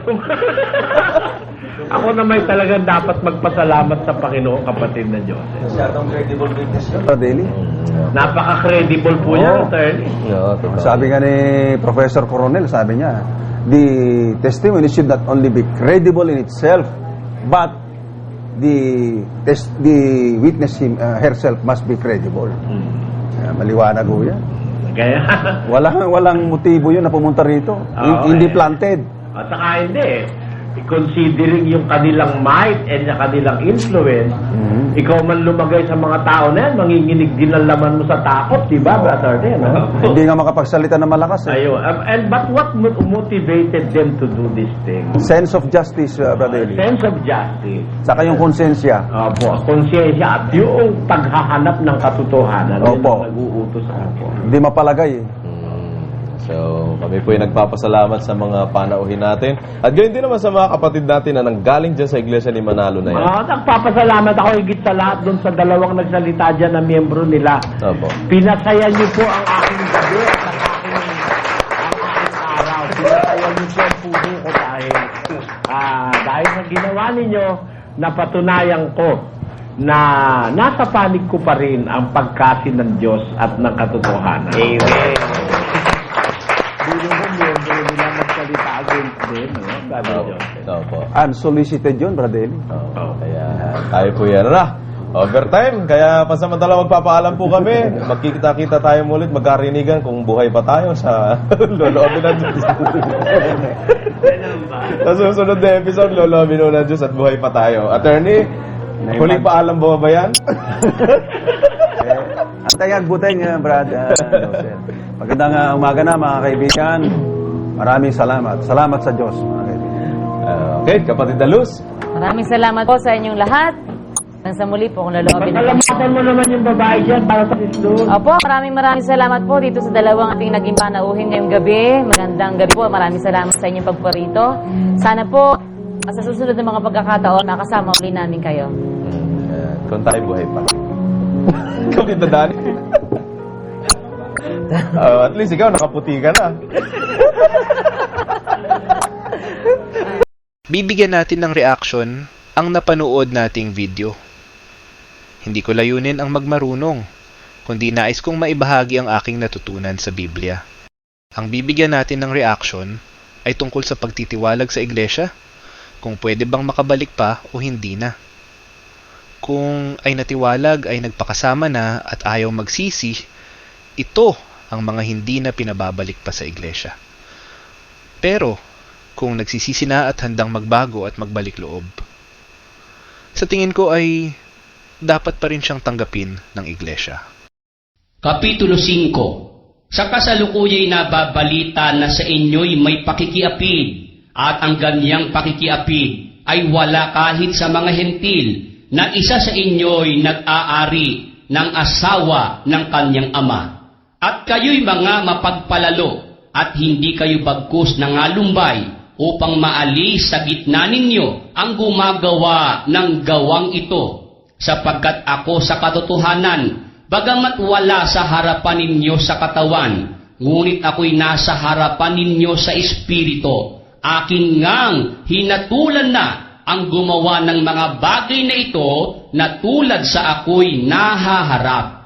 ako na may talagang dapat magpasalamat sa Panginoon, kapatid na Diyos. Masyadong credible witness yun. Daily? Napaka-credible po yan, attorney. Sabi nga ni Professor Coronel, sabi niya, the testimony should not only be credible in itself, but the witness herself must be credible. Maliwanag ho yan. Kaya walang motibo yun na pumunta rito. Hindi planted. At saka hindi considering yung kanilang might and yung kanilang influence, ikaw man lumagay sa mga tao na yan, manginginig din ang laman mo sa takot, di ba, brother? Hindi nga makapagsalita na malakas. Ayun. But what motivated them to do this thing? Sense of justice, brother. Sense of justice. Saka yung konsensya. Opo, konsensya at yung paghahanap ng katotohanan. Opo. Nag-uutos sa ako. Hindi mapalagay So, kami po ay nagpapasalamat sa mga panauhin natin. At gayon din naman sa mga kapatid natin na nanggaling dyan sa Iglesia ni Manalo na yan. Nagpapasalamat ako higit sa lahat doon sa dalawang nagsalita dyan na miyembro nila. Opo. Pinasaya niyo po ang aking gabi at ang aking araw. Pinasaya niyo po ang puso ko dahil sa ginawa ninyo, napatunayan ko na nasa panig ko pa rin ang pagkasi ng Diyos at ng katotohanan. Amen. Hindi mo miyembro nila magsalita against them, unsolicited yun, brother. Kaya tayo po yan. Overtime, kaya pasamantala magpapaalam po kami. Magkikita-kita tayo mulit, magkarinigan kung buhay pa tayo sa loloobin ng Diyos. Sa susunod na episode, loloobin ng Diyos at buhay pa tayo. Attorney, huling paalam ba yan? Antayag buteng, Brad. Magandang umaga na, mga kaibigan. Maraming salamat. Salamat sa Diyos, mga kaibigan. Okay, kapatid na Luz. Maraming salamat po sa inyong lahat. Nang sa muli po kung laloobin na. Pasalamatan mo naman yung babae dyan para sa Kristo. Opo, maraming salamat po dito sa dalawang ating naging panauhin ngayong gabi. Magandang gabi po. Maraming salamat sa inyong pagparito. Sana po, sa susunod ng mga pagkakataon, makasama uli namin kayo. Kung tayo buhay pa. Kapit na Dani. At least ikaw, nakaputi ka na. Bibigyan natin ng reaction ang napanood nating video. Hindi ko layunin ang magmarunong, kundi nais kong maibahagi ang aking natutunan sa Biblia. Ang bibigyan natin ng reaction ay tungkol sa pagtitiwalag sa iglesia, kung pwede bang makabalik pa o hindi na. Kung ay natiwalag ay nagpakasama na at ayaw magsisi, ito ang mga hindi na pinababalik pa sa iglesia. Pero, kung nagsisisi na at handang magbago at magbalik loob, sa tingin ko ay dapat pa rin siyang tanggapin ng iglesia. Kapitulo 5. Sa kasalukuya'y nababalita na sa inyo'y may pakikiapid, at ang ganyang pakikiapid ay wala kahit sa mga hentil, na isa sa inyo'y nag-aari ng asawa ng kanyang ama. At kayo'y mga mapagpalalo at hindi kayo bagkus ng alumbay upang maalis sa gitna ninyo ang gumagawa ng gawang ito. Sapagkat ako sa katotohanan, bagamat wala sa harapan ninyo sa katawan, ngunit ako'y nasa harapan ninyo sa espiritu. Akin ngang hinatulan na ang gumawa ng mga bagay na ito na tulad sa ako'y nahaharap.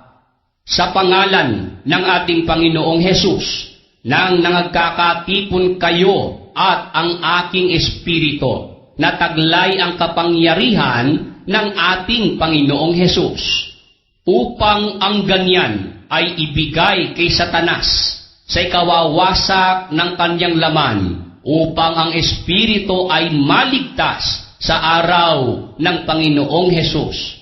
Sa pangalan ng ating Panginoong Hesus, nang nangagkakatipon kayo at ang aking espiritu, na taglay ang kapangyarihan ng ating Panginoong Hesus, upang ang ganyan ay ibigay kay Satanas sa ikawawasak ng kanyang laman, upang ang espiritu ay maligtas sa araw ng Panginoong Hesus.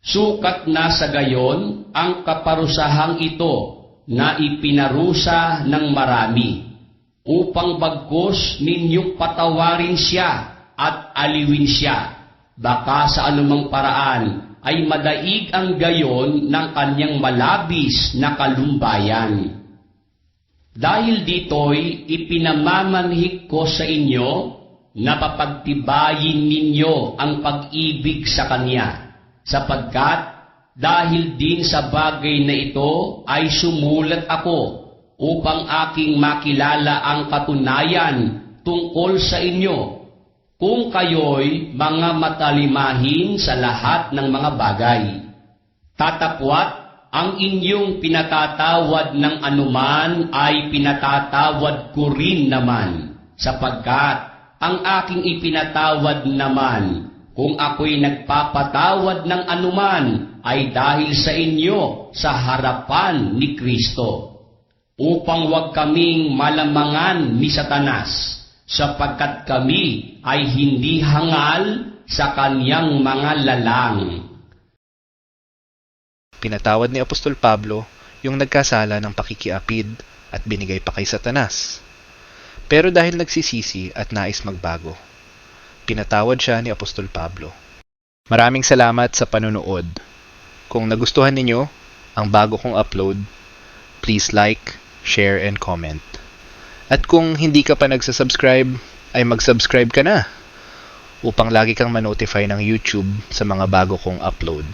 Sukat na sa gayon ang kaparusahang ito na ipinarusa ng marami, upang bagkos ninyong patawarin siya at aliwin siya. Baka sa anumang paraan ay madaig ang gayon ng kanyang malabis na kalumbayan. Dahil dito'y ipinamamanhik ko sa inyo na papagtibayin ninyo ang pag-ibig sa Kanya, sapagkat dahil din sa bagay na ito ay sumulat ako upang aking makilala ang katunayan tungkol sa inyo, kung kayo'y mga matalimahin sa lahat ng mga bagay. Tatakwat ang inyong pinatatawad ng anuman ay pinatatawad ko rin naman, sapagkat ang aking ipinatawad naman, kung ako'y nagpapatawad ng anuman, ay dahil sa inyo sa harapan ni Kristo, upang wag kaming malamangan ni Satanas, sapagkat kami ay hindi hangal sa kanyang mga lalang. Pinatawad ni Apostol Pablo yung nagkasala ng pakikiapid at binigay pa kay Satanas. Pero dahil nagsisisi at nais magbago, pinatawad siya ni Apostol Pablo. Maraming salamat sa panonood. Kung nagustuhan ninyo ang bago kong upload, please like, share, and comment. At kung hindi ka pa nagsasubscribe, ay mag-subscribe ka na upang lagi kang ma-notify ng YouTube sa mga bago kong upload.